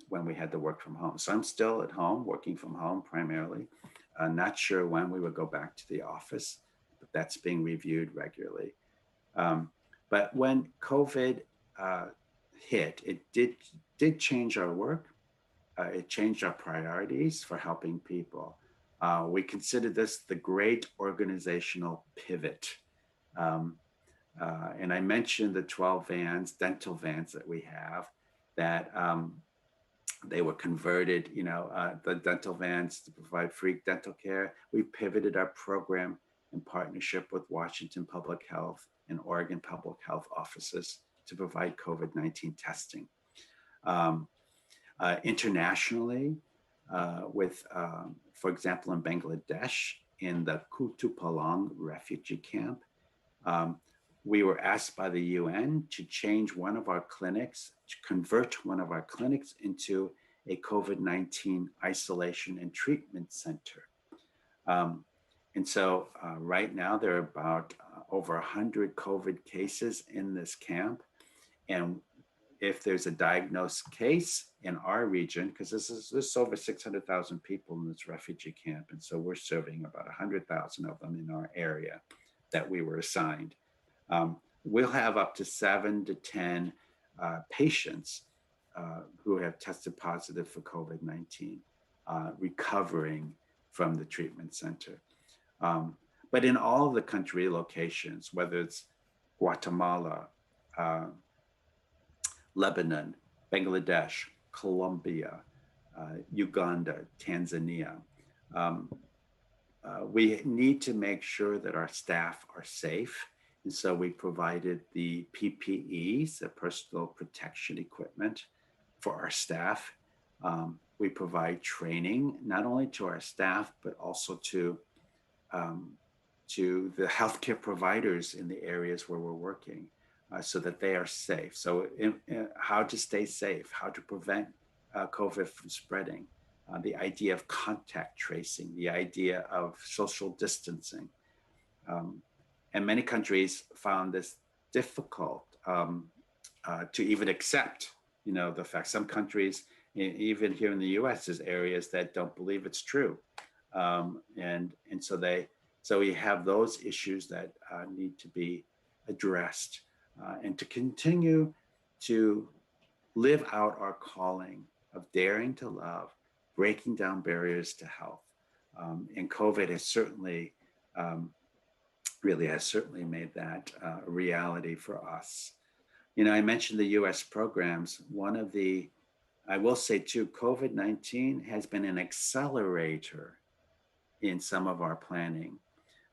when we had to work from home. So I'm still at home, working from home primarily. Not sure when we will go back to the office, but that's being reviewed regularly. But when COVID hit, it did change our work. It changed our priorities for helping people. We consider this the great organizational pivot. Um, and I mentioned the 12 vans, dental vans that we have, that they were converted, the dental vans to provide free dental care. We pivoted our program in partnership with Washington Public Health and Oregon Public Health offices to provide COVID-19 testing. Internationally, for example, in Bangladesh, in the Kutupalong refugee camp, we were asked by the UN to change one of our clinics, to convert one of our clinics into a COVID-19 isolation and treatment center. And so right now there are about over 100 COVID cases in this camp. And if there's a diagnosed case in our region, because there's over 600,000 people in this refugee camp, and so we're serving about 100,000 of them in our area that we were assigned. We'll have up to 7 to 10 patients who have tested positive for COVID-19 recovering from the treatment center. But in all of the country locations, whether it's Guatemala, Lebanon, Bangladesh, Colombia, Uganda, Tanzania, we need to make sure that our staff are safe. And so we provided the PPEs, the personal protection equipment, for our staff. We provide training not only to our staff, but also to the healthcare providers in the areas where we're working, so that they are safe. So how to stay safe, how to prevent COVID from spreading, the idea of contact tracing, the idea of social distancing. And many countries found this difficult to even accept, the fact. Some countries, even here in the US, there's areas that don't believe it's true. And so we have those issues that need to be addressed, and to continue to live out our calling of daring to love, breaking down barriers to health. And COVID has certainly, really made that a reality for us. I mentioned the US programs. I will say too, COVID-19 has been an accelerator in some of our planning.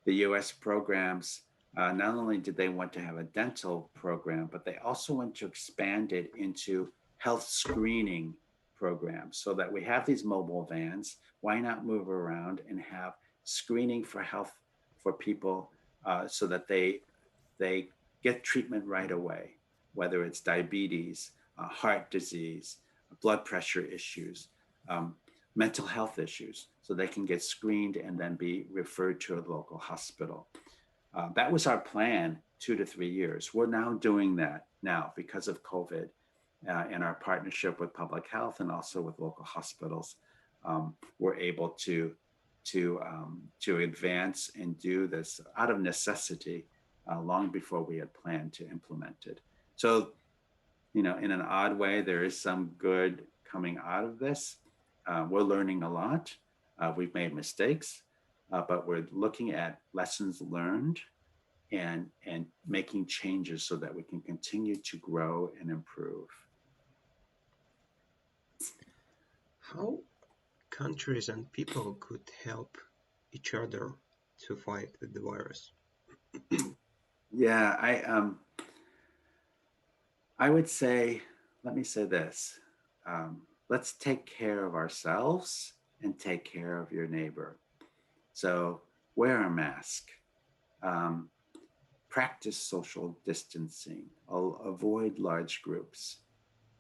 The US programs, not only did they want to have a dental program, but they also want to expand it into health screening programs, so that we have these mobile vans. Why not move around and have screening for health for people, so that they get treatment right away, whether it's diabetes, heart disease, blood pressure issues, mental health issues, so they can get screened and then be referred to a local hospital. That was our plan 2 to 3 years. We're now doing that now because of COVID, and our partnership with public health and also with local hospitals. We're able to advance and do this out of necessity, long before we had planned to implement it. So, in an odd way, there is some good coming out of this. We're learning a lot. We've made mistakes, but we're looking at lessons learned and making changes so that we can continue to grow and improve. How countries and people could help each other to fight the virus? Yeah, I would say, let me say this. Let's take care of ourselves and take care of your neighbor. So wear a mask, um, practice social distancing, avoid large groups,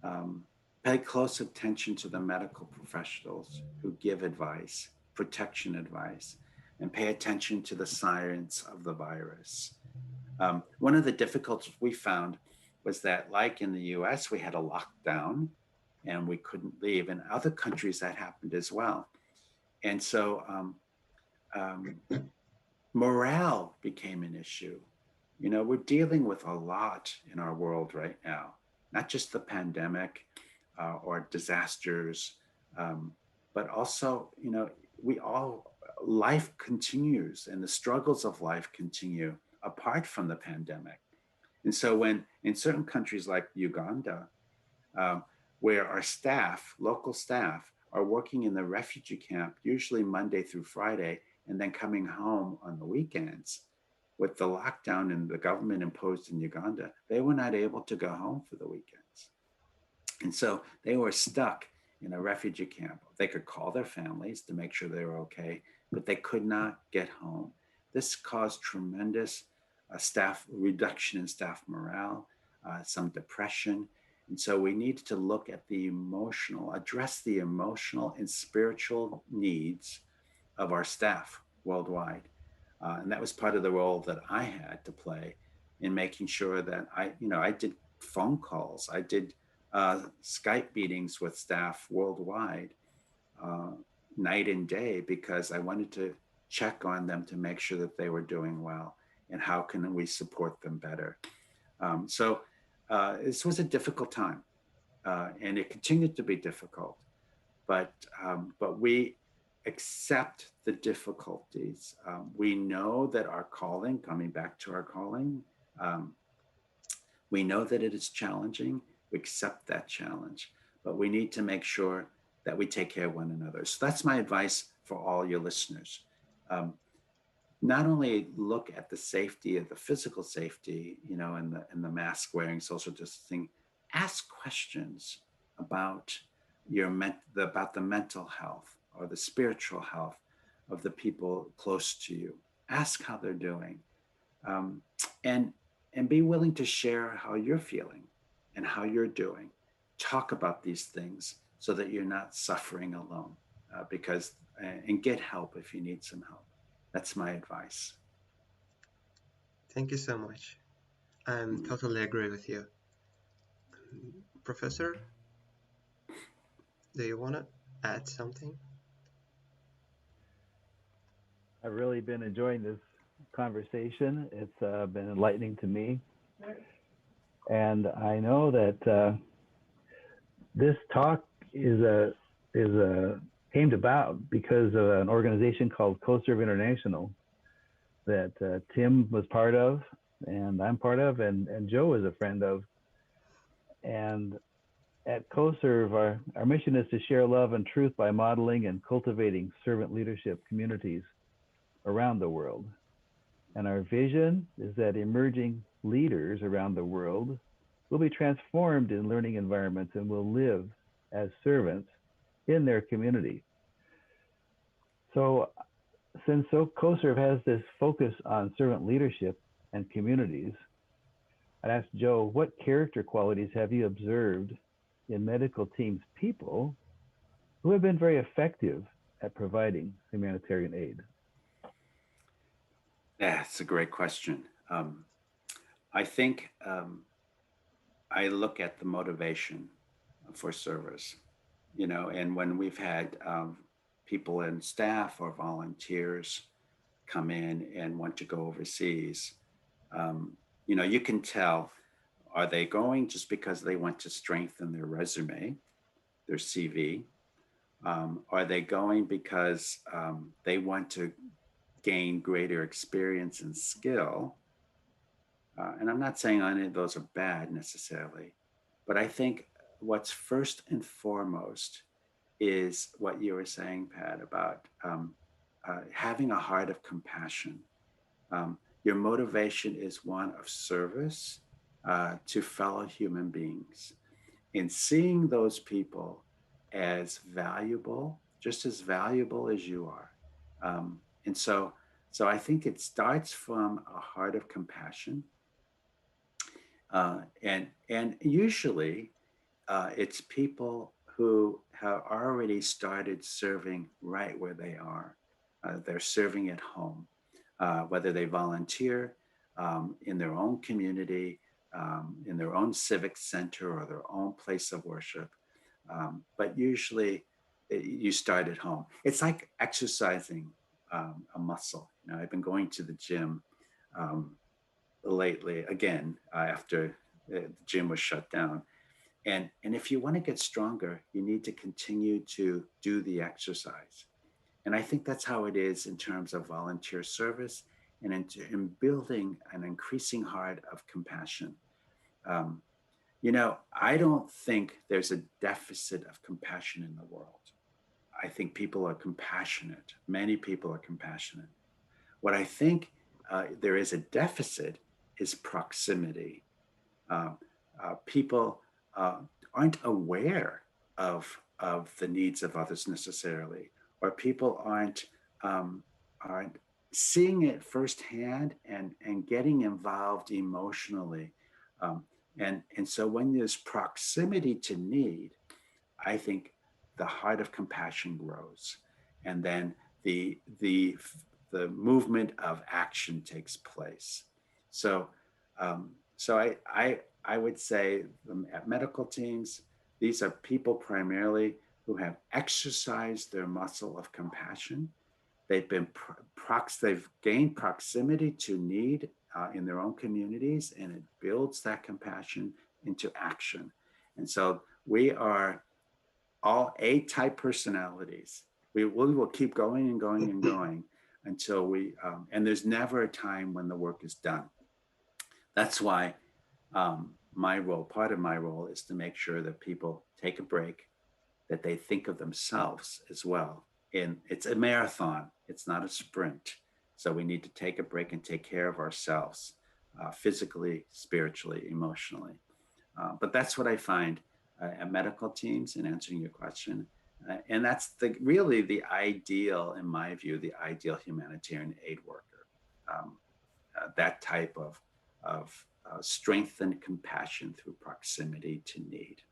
um, pay close attention to the medical professionals who give advice, protection advice, and pay attention to the science of the virus. One of the difficulties we found was that, like in the US, we had a lockdown and we couldn't leave. In other countries, that happened as well. And so um, morale became an issue. You know, we're dealing with a lot in our world right now, not just the pandemic or disasters, but also, you know, life continues and the struggles of life continue apart from the pandemic. And so, when in certain countries like Uganda, um, where our staff, local staff, are working in the refugee camp, usually Monday through Friday, and then coming home on the weekends, with the lockdown and the government imposed in Uganda, they were not able to go home for the weekends. And so they were stuck in a refugee camp. They could call their families to make sure they were okay, but they could not get home. This caused tremendous staff reduction in staff morale, some depression. And so we need to look at the emotional, address the emotional and spiritual needs of our staff worldwide. And that was part of the role that I had to play in making sure that I did phone calls, I did Skype meetings with staff worldwide, uh, night and day, because I wanted to check on them to make sure that they were doing well and how can we support them better. So this was a difficult time, and it continued to be difficult. But we accept the difficulties. We know that our calling, coming back to our calling, um, we know that it is challenging. We accept that challenge, but we need to make sure that we take care of one another. So that's my advice for all your listeners. Um, Not only look at the safety of the physical safety, you know, and the mask wearing, social distancing, ask questions about about the mental health or the spiritual health of the people close to you. Ask how they're doing, um, and and be willing to share how you're feeling and how you're doing. Talk about these things so that you're not suffering alone, because and get help if you need some help. That's my advice. Thank you so much. I'm Mm. totally agree with you. Professor, do you want to add something? I've really been enjoying this conversation. It's been enlightening to me. And I know that this talk is came about because of an organization called CoServe International that Tim was part of, and I'm part of, and Joe is a friend of. And at CoServe, our mission is to share love and truth by modeling and cultivating servant leadership communities around the world. And our vision is that emerging leaders around the world will be transformed in learning environments and will live as servants in their community. So since CoServe has this focus on servant leadership and communities, I'd ask Joe, what character qualities have you observed in medical teams people who have been very effective at providing humanitarian aid? Yeah, it's a great question. I think I look at the motivation for service, you know, and when we've had people in staff or volunteers come in and want to go overseas, um, you know, you can tell, are they going just because they want to strengthen their resume, their CV? Are they going because they want to gain greater experience and skill? And I'm not saying any of those are bad necessarily, but I think what's first and foremost is what you were saying, Pat, about having a heart of compassion. Your motivation is one of service to fellow human beings, in seeing those people as valuable, just as valuable as you are. And so I think it starts from a heart of compassion, and usually it's people who have already started serving right where they are. They're serving at home, whether they volunteer in their own community, in their own civic center or their own place of worship. But usually you start at home. It's like exercising a muscle. I've been going to the gym lately, again, after the gym was shut down. And if you want to get stronger, you need to continue to do the exercise. And I think that's how it is in terms of volunteer service and in building an increasing heart of compassion. Um, I don't think there's a deficit of compassion in the world. I think people are compassionate. Many people are compassionate. What I think there is a deficit is proximity. People aren't aware of the needs of others necessarily, or people aren't seeing it firsthand and getting involved emotionally. And so when there's proximity to need, I think the heart of compassion grows, and then the movement of action takes place. So I would say at medical teams, these are people primarily who have exercised their muscle of compassion. They've gained proximity to need in their own communities, and it builds that compassion into action. And so we are all A-type personalities. We will keep going and going and going until and there's never a time when the work is done. That's why part of my role is to make sure that people take a break, that they think of themselves as well. And it's a marathon, it's not a sprint. So we need to take a break and take care of ourselves, physically, spiritually, emotionally. But that's what I find at medical teams, in answering your question. And that's really the ideal, in my view, the ideal humanitarian aid worker. That type of strengthened compassion through proximity to need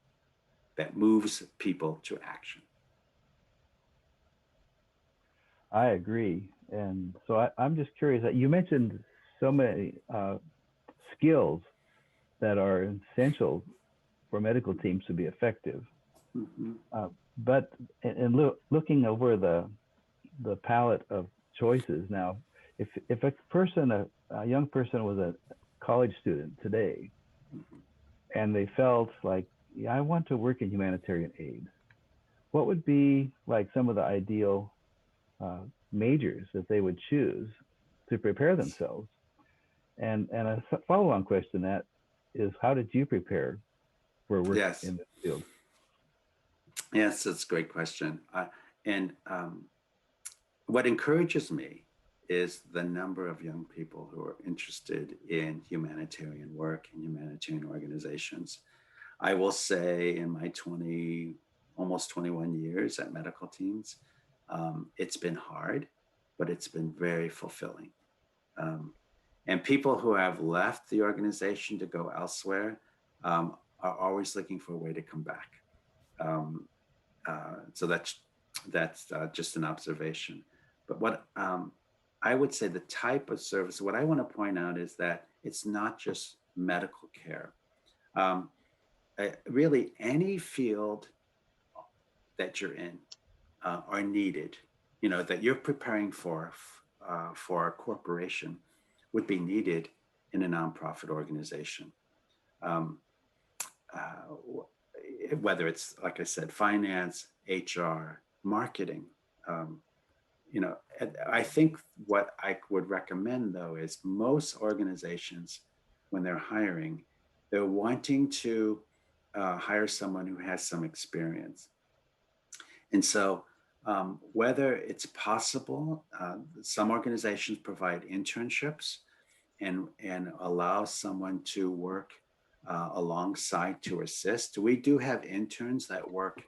that moves people to action. I agree. And so I'm just curious that you mentioned so many skills that are essential for medical teams to be effective. Mm-hmm. But looking over the palette of choices now, if a young person was a college student today, Mm-hmm. and they felt like, yeah, I want to work in humanitarian aid, what would be like some of the ideal majors that they would choose to prepare themselves? And a follow-on question to that is, how did you prepare for work in this field? Yes, that's a great question. And what encourages me is the number of young people who are interested in humanitarian work and humanitarian organizations. I will say in my almost 21 years at medical teams, it's been hard, but it's been very fulfilling. And people who have left the organization to go elsewhere are always looking for a way to come back. So that's just an observation. But what I would say, the type of service, what I want to point out is that it's not just medical care. Really, any field that you're in are needed. That you're preparing for a corporation would be needed in a nonprofit organization. Whether it's, like I said, finance, HR, marketing. I think what I would recommend, though, is most organizations, when they're hiring, they're wanting to hire someone who has some experience. And so Whether it's possible, some organizations provide internships and allow someone to work alongside to assist. We do have interns that work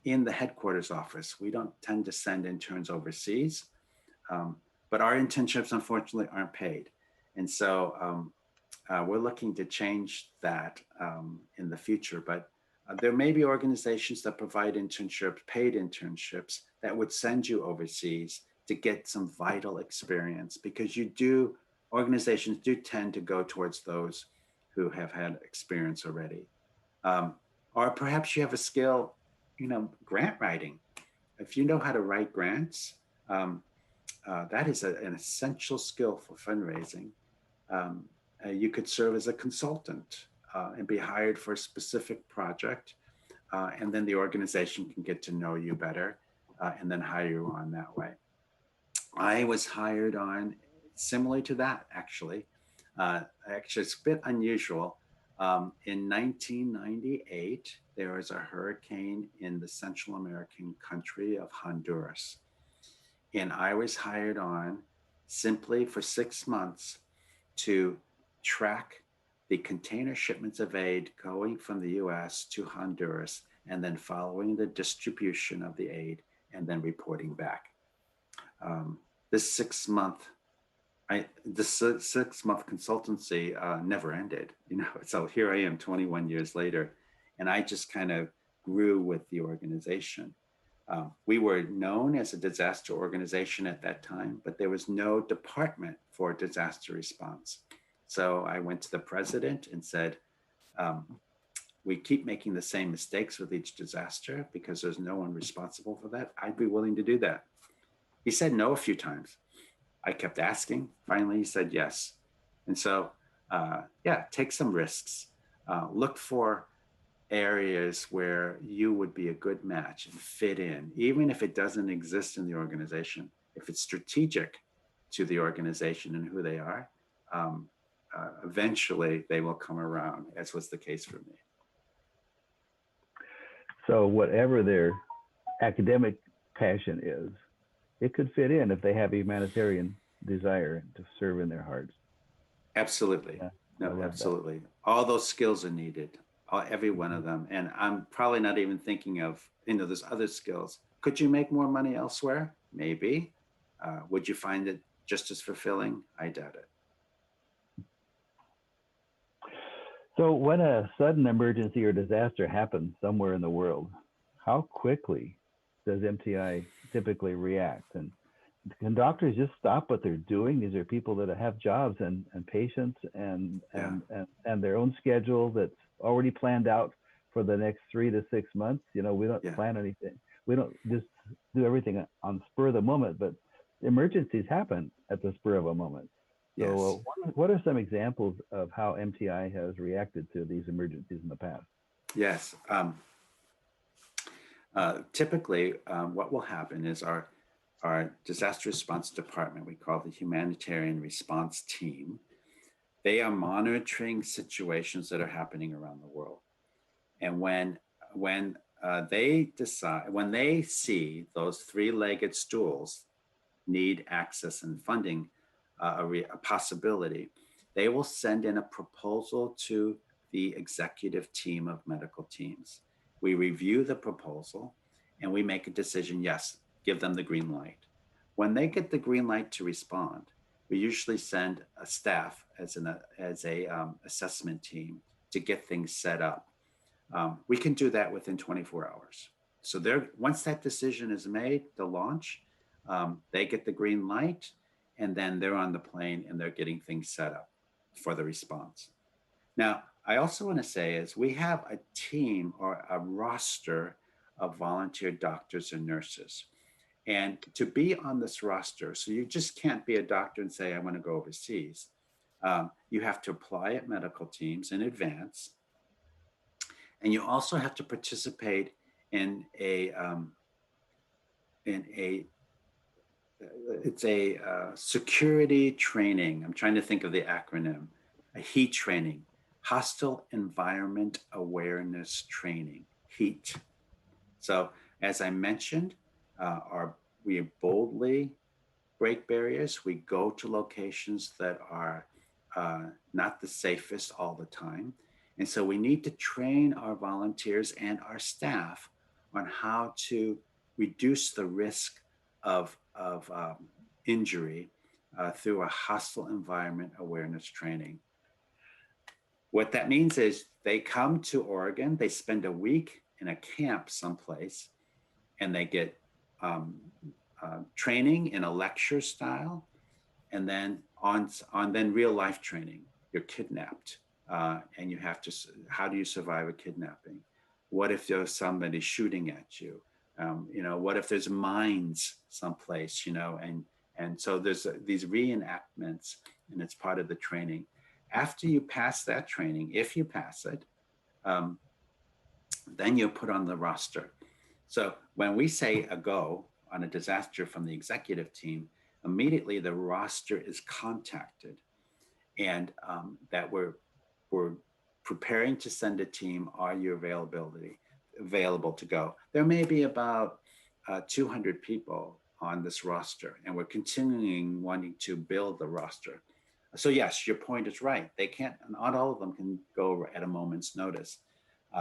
in the headquarters office. We don't tend to send interns overseas, but our internships unfortunately aren't paid. And so we're looking to change that in the future, but there may be organizations that provide internships, paid internships, that would send you overseas to get some vital experience, because organizations do tend to go towards those who have had experience already. Or perhaps you have a skill, grant writing. If you know how to write grants, that is an essential skill for fundraising. You could serve as a consultant and be hired for a specific project, and then the organization can get to know you better and then hire you on that way. I was hired on similar to that, actually. Actually, it's a bit unusual. In 1998, there was a hurricane in the Central American country of Honduras. And I was hired on simply for 6 months to track the container shipments of aid going from the US to Honduras, and then following the distribution of the aid and then reporting back. This 6 month consultancy never ended, so here I am 21 years later, and I just kind of grew with the organization. We were known as a disaster organization at that time, but there was no department for disaster response. So I went to the president and said, we keep making the same mistakes with each disaster because there's no one responsible for that. I'd be willing to do that. He said no a few times. I kept asking. Finally, he said yes. And so, take some risks. Look for areas where you would be a good match and fit in, even if it doesn't exist in the organization. If it's strategic to the organization and who they are, eventually they will come around, as was the case for me. So whatever their academic passion is, it could fit in if they have a humanitarian desire to serve in their hearts. Absolutely. Yeah, No, absolutely. That. All those skills are needed, every one of them. And I'm probably not even thinking of, there's other skills. Could you make more money elsewhere? Maybe. Would you find it just as fulfilling? I doubt it. So when a sudden emergency or disaster happens somewhere in the world, how quickly does MTI typically react? And can doctors just stop what they're doing? Is there people that have jobs and patients and their own schedule that's already planned out for the next 3 to 6 months? We don't plan anything. We don't just do everything on spur of the moment, but emergencies happen at the spur of a moment. So what are some examples of how MTI has reacted to these emergencies in the past? Yes. Typically, what will happen is our disaster response department, we call the Humanitarian Response Team, they are monitoring situations that are happening around the world. And when they see those three-legged stools need access and funding, a possibility, they will send in a proposal to the executive team of medical teams. We review the proposal and we make a decision, yes, give them the green light. When they get the green light to respond, we usually send a staff as a assessment team to get things set up. We can do that within 24 hours. So once that decision is made, the launch, they get the green light, and then they're on the plane and they're getting things set up for the response. Now, I also want to say is we have a team or a roster of volunteer doctors and nurses. And to be on this roster, so you just can't be a doctor and say, I want to go overseas. You have to apply at medical teams in advance. And you also have to participate in it's a security training. I'm trying to think of the acronym, a HEAT training, Hostile Environment Awareness Training, HEAT. So as I mentioned, we boldly break barriers. We go to locations that are not the safest all the time. And so we need to train our volunteers and our staff on how to reduce the risk of injury through a hostile environment awareness training. What that means is they come to Oregon, they spend a week in a camp someplace, and they get training in a lecture style, and then on then real life training. You're kidnapped, and you have to. How do you survive a kidnapping? What if there's somebody shooting at you? What if there's mines someplace? And so there's these reenactments, and it's part of the training. After you pass that training, if you pass it, then you're put on the roster. So when we say a go on a disaster from the executive team, immediately the roster is contacted, and that we're preparing to send a team. Are you available to go? There may be about 200 people on this roster, and we're continuing wanting to build the roster. So yes, your point is right. They can't, not all of them can go at a moment's notice.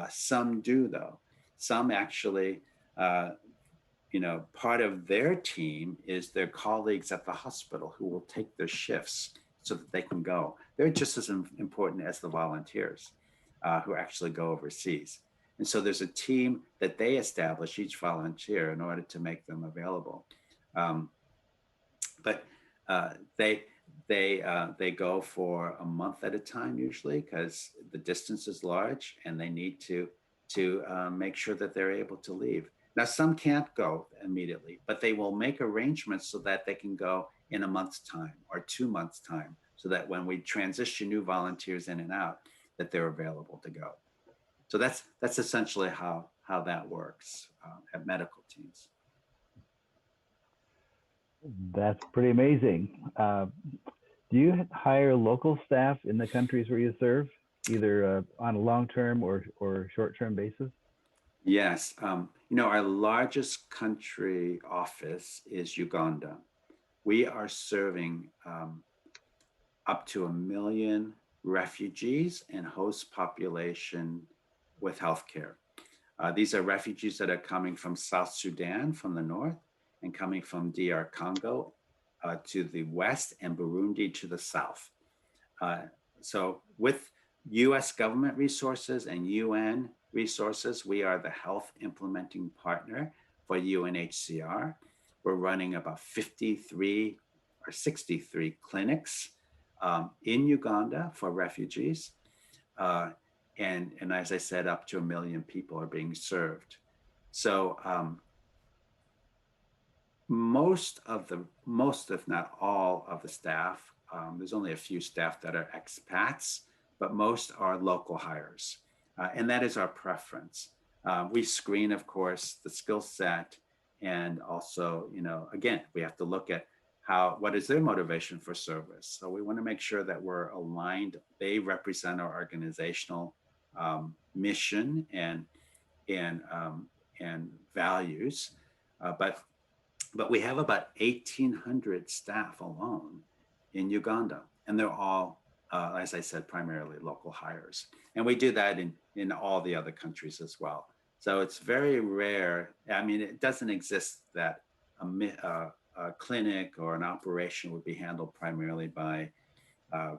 Some do though. Some actually, part of their team is their colleagues at the hospital who will take their shifts so that they can go. They're just as important as the volunteers who actually go overseas. And so there's a team that they establish, each volunteer, in order to make them available. But they go for a month at a time usually, because the distance is large and they need to make sure that they're able to leave. Now, some can't go immediately, but they will make arrangements so that they can go in a month's time or 2 months' time, so that when we transition new volunteers in and out, that they're available to go. So that's essentially how that works at medical teams. That's pretty amazing. Do you hire local staff in the countries where you serve, either on a long-term or short-term basis? Yes. Our largest country office is Uganda. We are serving up to 1 million refugees and host population with healthcare. These are refugees that are coming from South Sudan from the north, and coming from DR Congo to the west, and Burundi to the south. So with US government resources and UN resources, we are the health implementing partner for UNHCR. We're running about 53 or 63 clinics in Uganda for refugees. And as I said, up to 1 million people are being served. So most, if not all of the staff, there's only a few staff that are expats, but most are local hires. And that is our preference. We screen, of course, the skill set, and also, again, we have to look at what is their motivation for service. So we want to make sure that we're aligned. They represent our organizational mission and values, but we have about 1,800 staff alone in Uganda, and they're all, as I said, primarily local hires. And we do that in all the other countries as well. So it's very rare. I mean, it doesn't exist that a clinic or an operation would be handled primarily by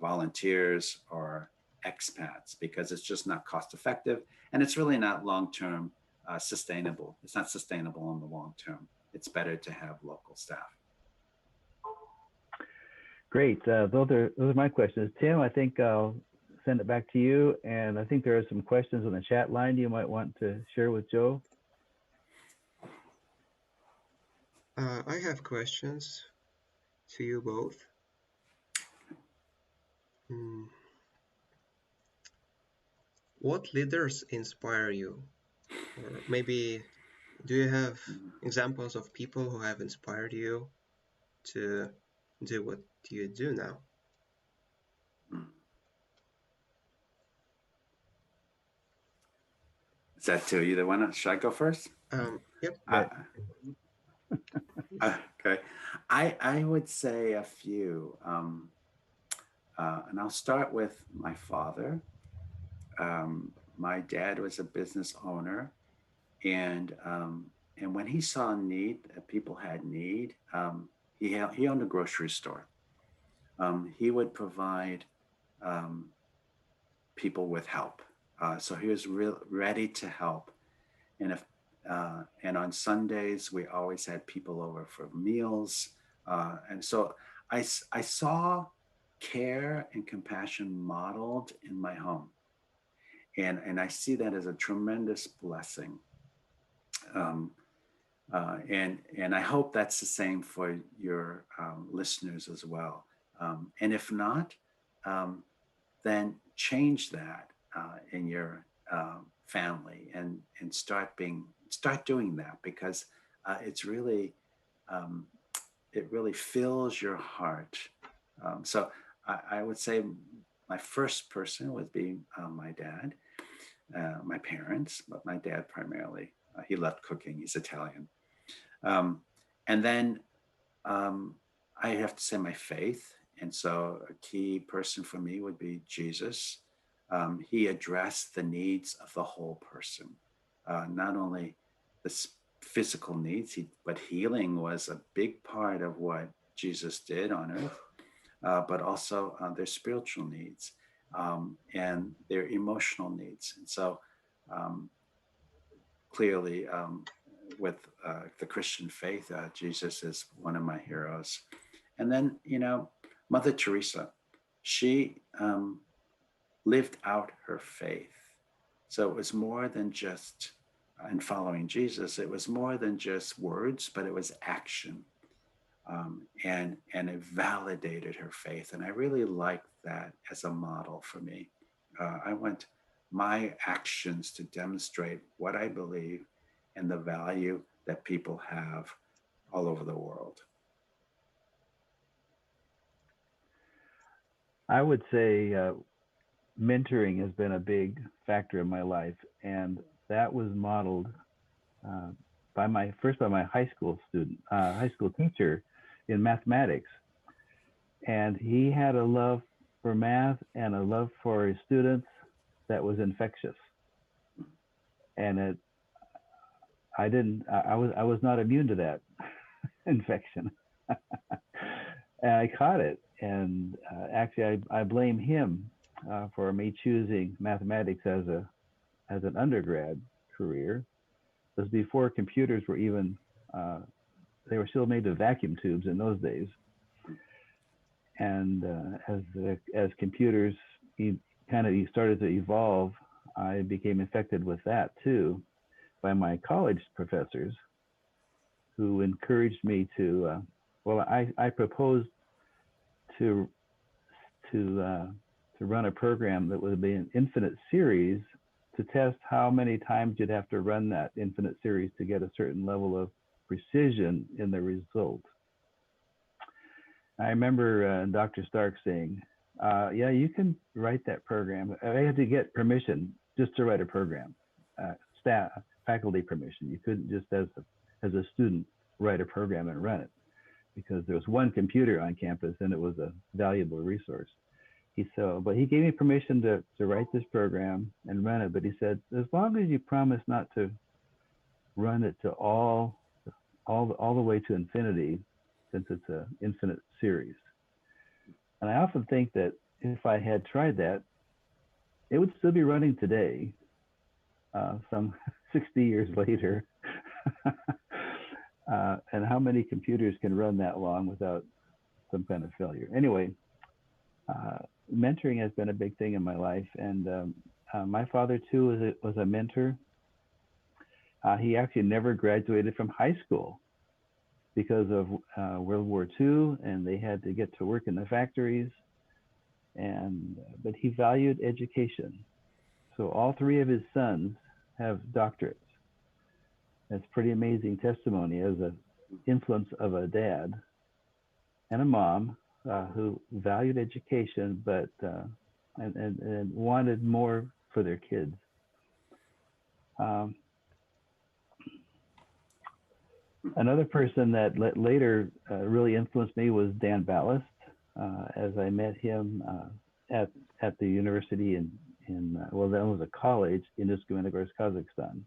volunteers or expats, because it's just not cost effective, and it's really not long-term sustainable. It's not sustainable in the long term. It's better to have local staff. Great. Those are my questions. Tim, I think I'll send it back to you. And I think there are some questions on the chat line you might want to share with Joe. I have questions to you both. What leaders inspire you? Or maybe, do you have examples of people who have inspired you to do what you do now? Is that to either one? Should I go first? Yep. Okay. I would say a few. And I'll start with my father. My dad was a business owner, and when he saw need, that people had need, he owned a grocery store. He would provide um, people with help. So he was ready to help. And if and on Sundays we always had people over for meals. And so I saw care and compassion modeled in my home, and I see that as a tremendous blessing. Um, and I hope that's the same for your listeners as well. And if not, um, then change that in your family, and start doing that, because it's really um, it really fills your heart. So I would say my first person would be my dad, my parents, but my dad primarily. He loved cooking. He's Italian. Um, and then I have to say my faith. And so a key person for me would be Jesus. He addressed the needs of the whole person, not only the physical needs, but healing was a big part of what Jesus did on earth, but also their spiritual needs and their emotional needs. And so um, clearly, with the Christian faith, Jesus is one of my heroes. And then, Mother Teresa, she lived out her faith. So it was more than just in following Jesus, it was more than just words, but it was action. And it validated her faith. And I really liked that as a model for me. I want my actions to demonstrate what I believe and the value that people have all over the world. I would say mentoring has been a big factor in my life, and that was modeled uh, by my high school teacher in mathematics, and he had a love for math and a love for his students that was infectious, and I was not immune to that infection. And I caught it, and actually I blame him for me choosing mathematics as an undergrad career. It was before computers were even they were still made of vacuum tubes in those days, and as computers started to evolve, I became infected with that too by my college professors, who encouraged me to. I proposed to run a program that would be an infinite series to test how many times you'd have to run that infinite series to get a certain level of precision in the result. I remember Dr. Stark saying, yeah, you can write that program. I had to get permission just to write a program, staff, faculty permission. You couldn't just as a student write a program and run it, because there was one computer on campus and it was a valuable resource. But he gave me permission to write this program and run it. But he said, as long as you promise not to run it to all the way to infinity, since it's an infinite series. And I often think that if I had tried that, it would still be running today, some 60 years later. And how many computers can run that long without some kind of failure? Anyway, mentoring has been a big thing in my life, and my father too was a mentor. He actually never graduated from high school because of World War II, and they had to get to work in the factories. But he valued education. So all three of his sons have doctorates. That's pretty amazing testimony as an influence of a dad and a mom who valued education, but and wanted more for their kids. Another person that later really influenced me was Dan Ballast, as I met him at the university in well, then it was a college in Uskumendegorsk, Kazakhstan.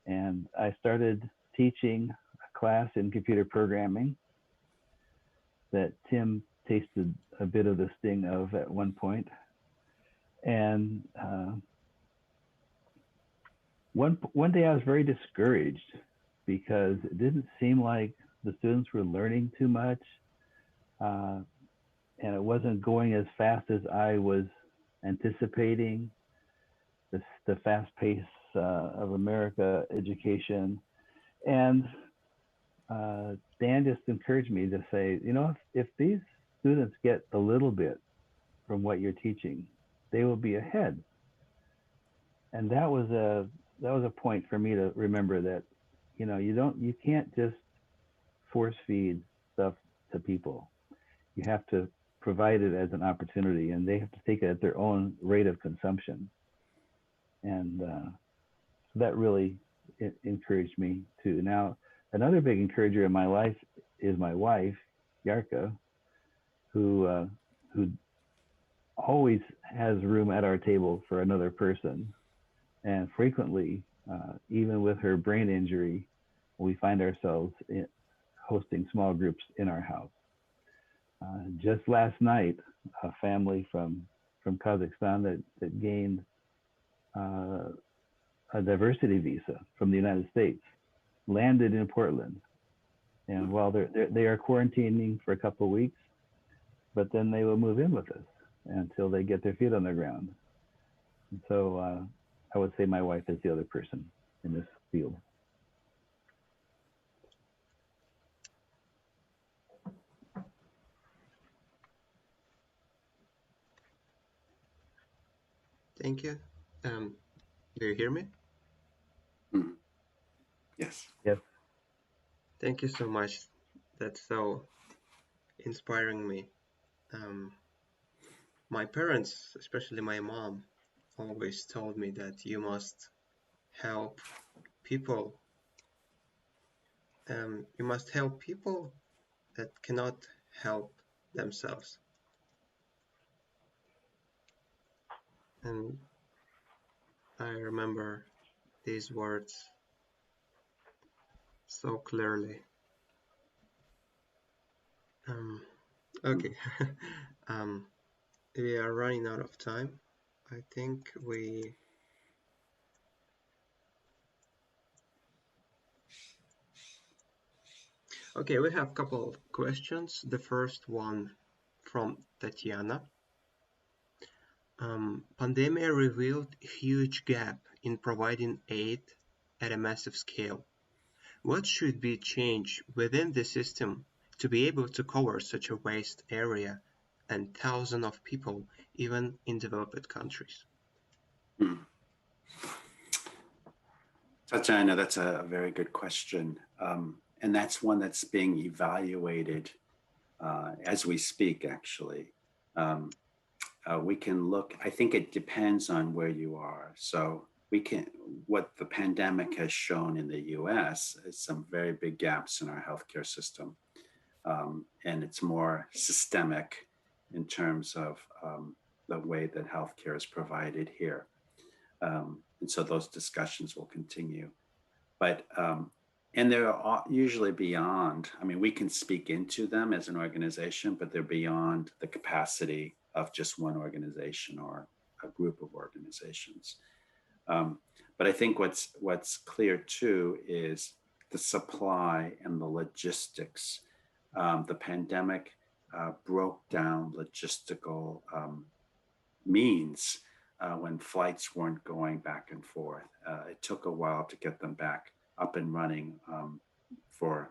And I started teaching a class in computer programming that Tim tasted a bit of the sting of at one point. And one day I was very discouraged because it didn't seem like the students were learning too much, and it wasn't going as fast as I was anticipating. The fast pace of America education, and Dan just encouraged me to say, you know, if these students get a little bit from what you're teaching, they will be ahead. And that was a point for me to remember that, you know, you can't just force feed stuff to people. You have to provide it as an opportunity, and they have to take it at their own rate of consumption. And that really encouraged me too. Now, another big encourager in my life is my wife, Yarka, who always has room at our table for another person. And frequently, even with her brain injury, we find ourselves hosting small groups in our house. Just last night, a family from Kazakhstan that gained a diversity visa from the United States landed in Portland. And while they are quarantining for a couple of weeks, but then they will move in with us until they get their feet on the ground. And so I would say my wife is the other person in this field. Thank you. Do you hear me? Mm. Yes. Yes. Thank you so much. That's so inspiring me. My parents, especially my mom, always told me that you must help people. You must help people that cannot help themselves. And I remember these words so clearly. Okay. We are running out of time. I think we have a couple of questions. The first one from Tatiana. Pandemic revealed a huge gap in providing aid at a massive scale. What should be changed within the system to be able to cover such a vast area and thousands of people, even in developed countries? Tatiana, that's a very good question. And that's one that's being evaluated as we speak, actually. We can look, I think it depends on where you are. So what the pandemic has shown in the US is some very big gaps in our healthcare system. And it's more systemic in terms of the way that healthcare is provided here. And so those discussions will continue. But, and they're usually beyond, I mean, we can speak into them as an organization, but they're beyond the capacity of just one organization or a group of organizations. But I think what's clear too is the supply and the logistics. The pandemic broke down logistical means when flights weren't going back and forth. It took a while to get them back up and running for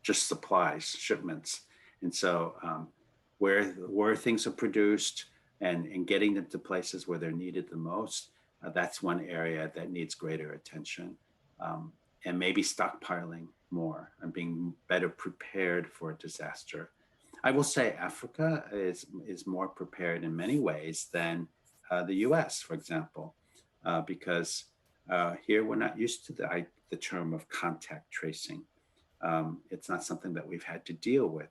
just supplies, shipments. And so where things are produced and getting them to places where they're needed the most, that's one area that needs greater attention. And maybe stockpiling more and being better prepared for a disaster. I will say Africa is more prepared in many ways than the US, for example, because Here, we're not used to the term of contact tracing. It's not something that we've had to deal with.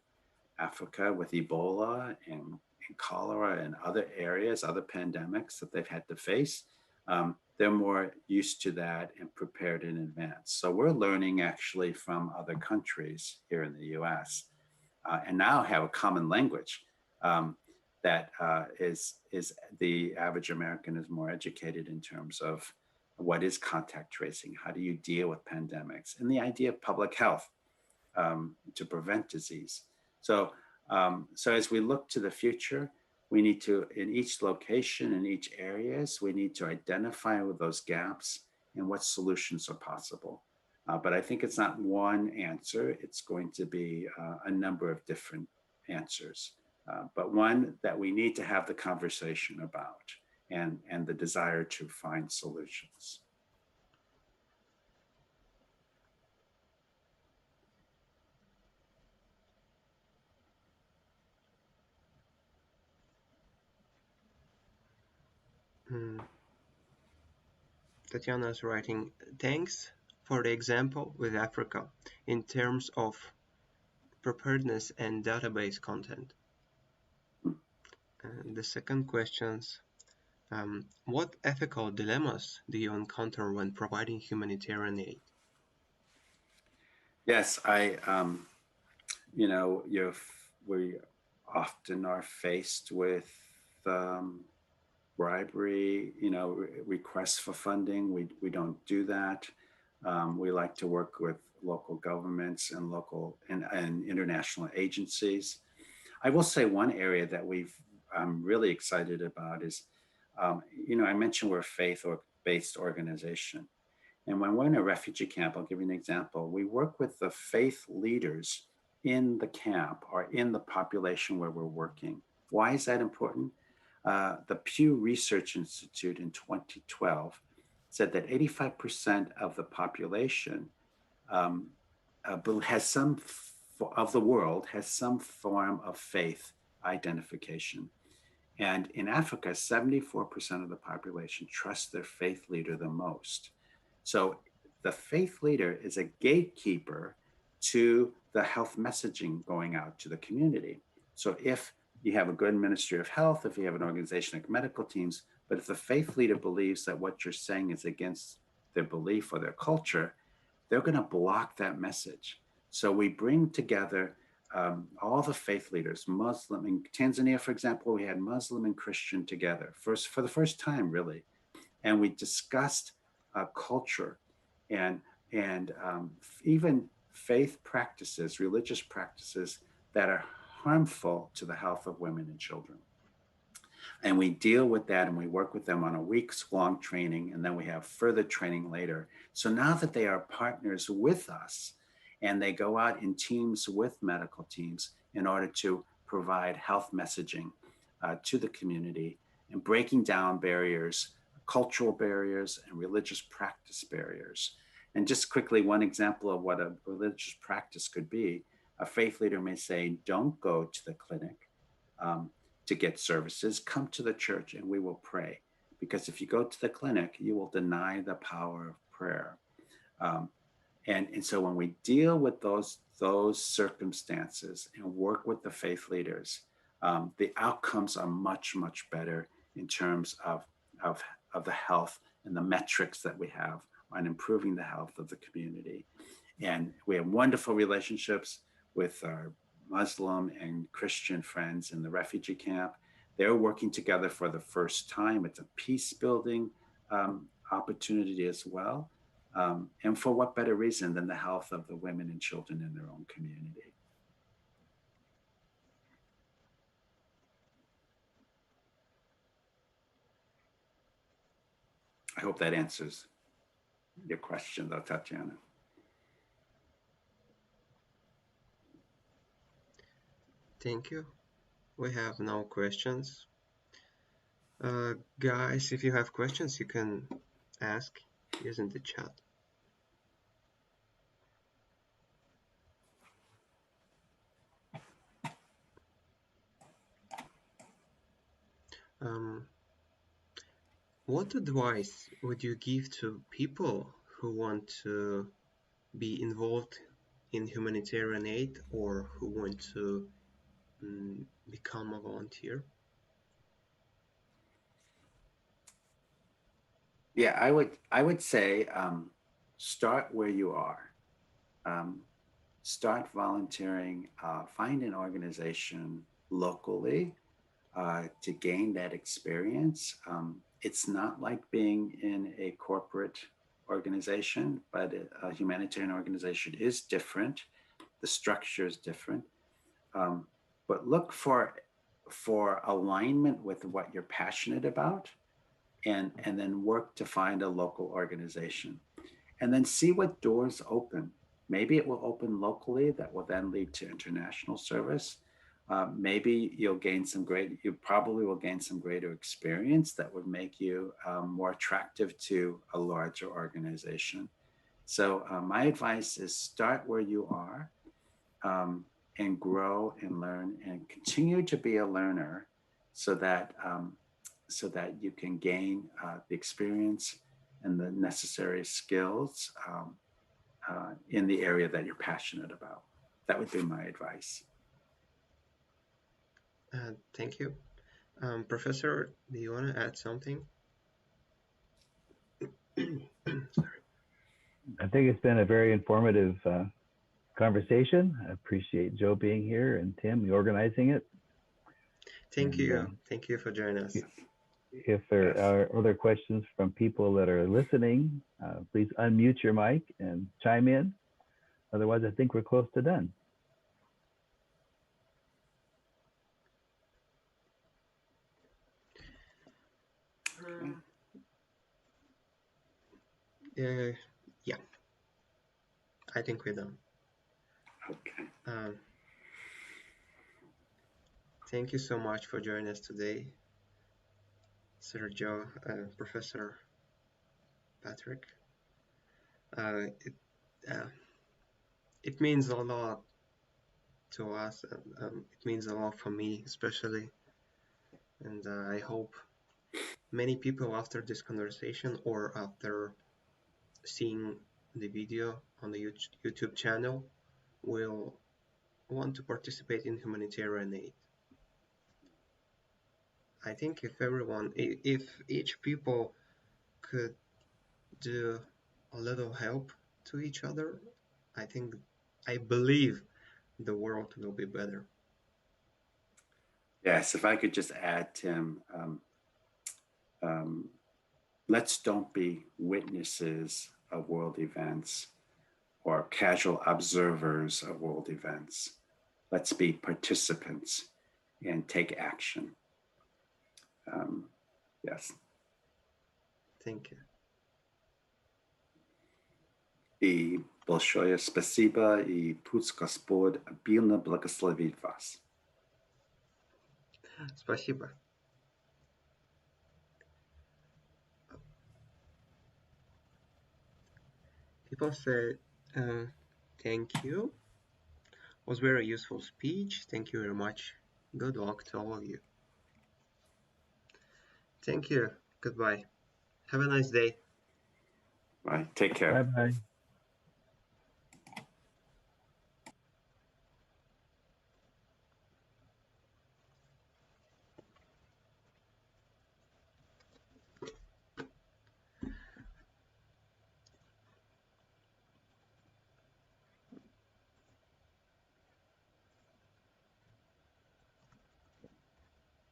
Africa with Ebola and cholera and other areas, other pandemics that they've had to face, they're more used to that and prepared in advance. So we're learning actually from other countries here in the US and now have a common language that is the average American is more educated in terms of what is contact tracing, how do you deal with pandemics, and the idea of public health to prevent disease. So as we look to the future, we need to, in each location, in each areas, we need to identify those gaps and what solutions are possible. But I think it's not one answer. It's going to be a number of different answers, but one that we need to have the conversation about and the desire to find solutions. Tatiana is writing, thanks for the example with Africa in terms of preparedness and database content. And the second questions, what ethical dilemmas do you encounter when providing humanitarian aid? Yes, we often are faced with bribery, requests for funding. We don't do that. We like to work with local governments and local and international agencies. I will say one area that I'm really excited about is, I mentioned we're a faith-based organization. And when we're in a refugee camp, I'll give you an example. We work with the faith leaders in the camp or in the population where we're working. Why is that important? The Pew Research Institute in 2012 said that 85% of the population has of the world has some form of faith identification. And in Africa, 74% of the population trusts their faith leader the most. So the faith leader is a gatekeeper to the health messaging going out to the community. So if you have a good ministry of health, if you have an organization like medical teams, but if the faith leader believes that what you're saying is against their belief or their culture, they're going to block that message. So we bring together all the faith leaders, Muslim. In Tanzania, for example, we had Muslim and Christian together for the first time, really. And we discussed culture and even faith practices, religious practices that are harmful to the health of women and children. And we deal with that and we work with them on a week's long training, and then we have further training later. So now that they are partners with us and they go out in teams with medical teams in order to provide health messaging to the community and breaking down barriers, cultural barriers and religious practice barriers. And just quickly, one example of what a religious practice could be, a faith leader may say, don't go to the clinic to get services, come to the church and we will pray. Because if you go to the clinic, you will deny the power of prayer. And so when we deal with those circumstances and work with the faith leaders, the outcomes are much, much better in terms of the health and the metrics that we have on improving the health of the community. And we have wonderful relationships with our Muslim and Christian friends in the refugee camp. They're working together for the first time. It's a peace building opportunity as well. And for what better reason than the health of the women and children in their own community? I hope that answers your question, though, Tatiana. Thank you. We have no questions. Guys, if you have questions, you can ask using the chat. what advice would you give to people who want to be involved in humanitarian aid or who want to become a volunteer? Yeah, I would say start where you are. Um, Start volunteering. Find an organization locally to gain that experience. It's not like being in a corporate organization, but a humanitarian organization is different. The structure is different. Um, but look for alignment with what you're passionate about, and then work to find a local organization, and then see what doors open. Maybe it will open locally that will then lead to international service. Maybe you probably will gain some greater experience that would make you more attractive to a larger organization. So my advice is start where you are, and grow and learn and continue to be a learner so that you can gain the experience and the necessary skills in the area that you're passionate about. That would be my advice. Thank you. Professor, do you want to add something? Sorry. I think it's been a very informative conversation. I appreciate Joe being here and Tim organizing it. Thank And, you. Thank you for joining us. If there are other questions from people that are listening, please unmute your mic and chime in. Otherwise, I think we're close to done. Yeah, I think we're done. Okay. Thank you so much for joining us today, Sir Joe, Professor Patrick. It means a lot to us, and it means a lot for me, especially. And I hope many people after this conversation or after seeing the video on the YouTube channel will want to participate in humanitarian aid. I think if each people could do a little help to each other, I believe the world will be better. Yes, if I could just add, Tim, let's don't be witnesses of world events or casual observers of world events. Let's be participants and take action. Yes. Thank you. И большое спасибо, и пусть Господь обильно благословит вас. Спасибо. People said, thank you. It was very useful speech. Thank you very much. Good luck to all of you. Thank you. Goodbye. Have a nice day. Bye. Take care. Bye-bye.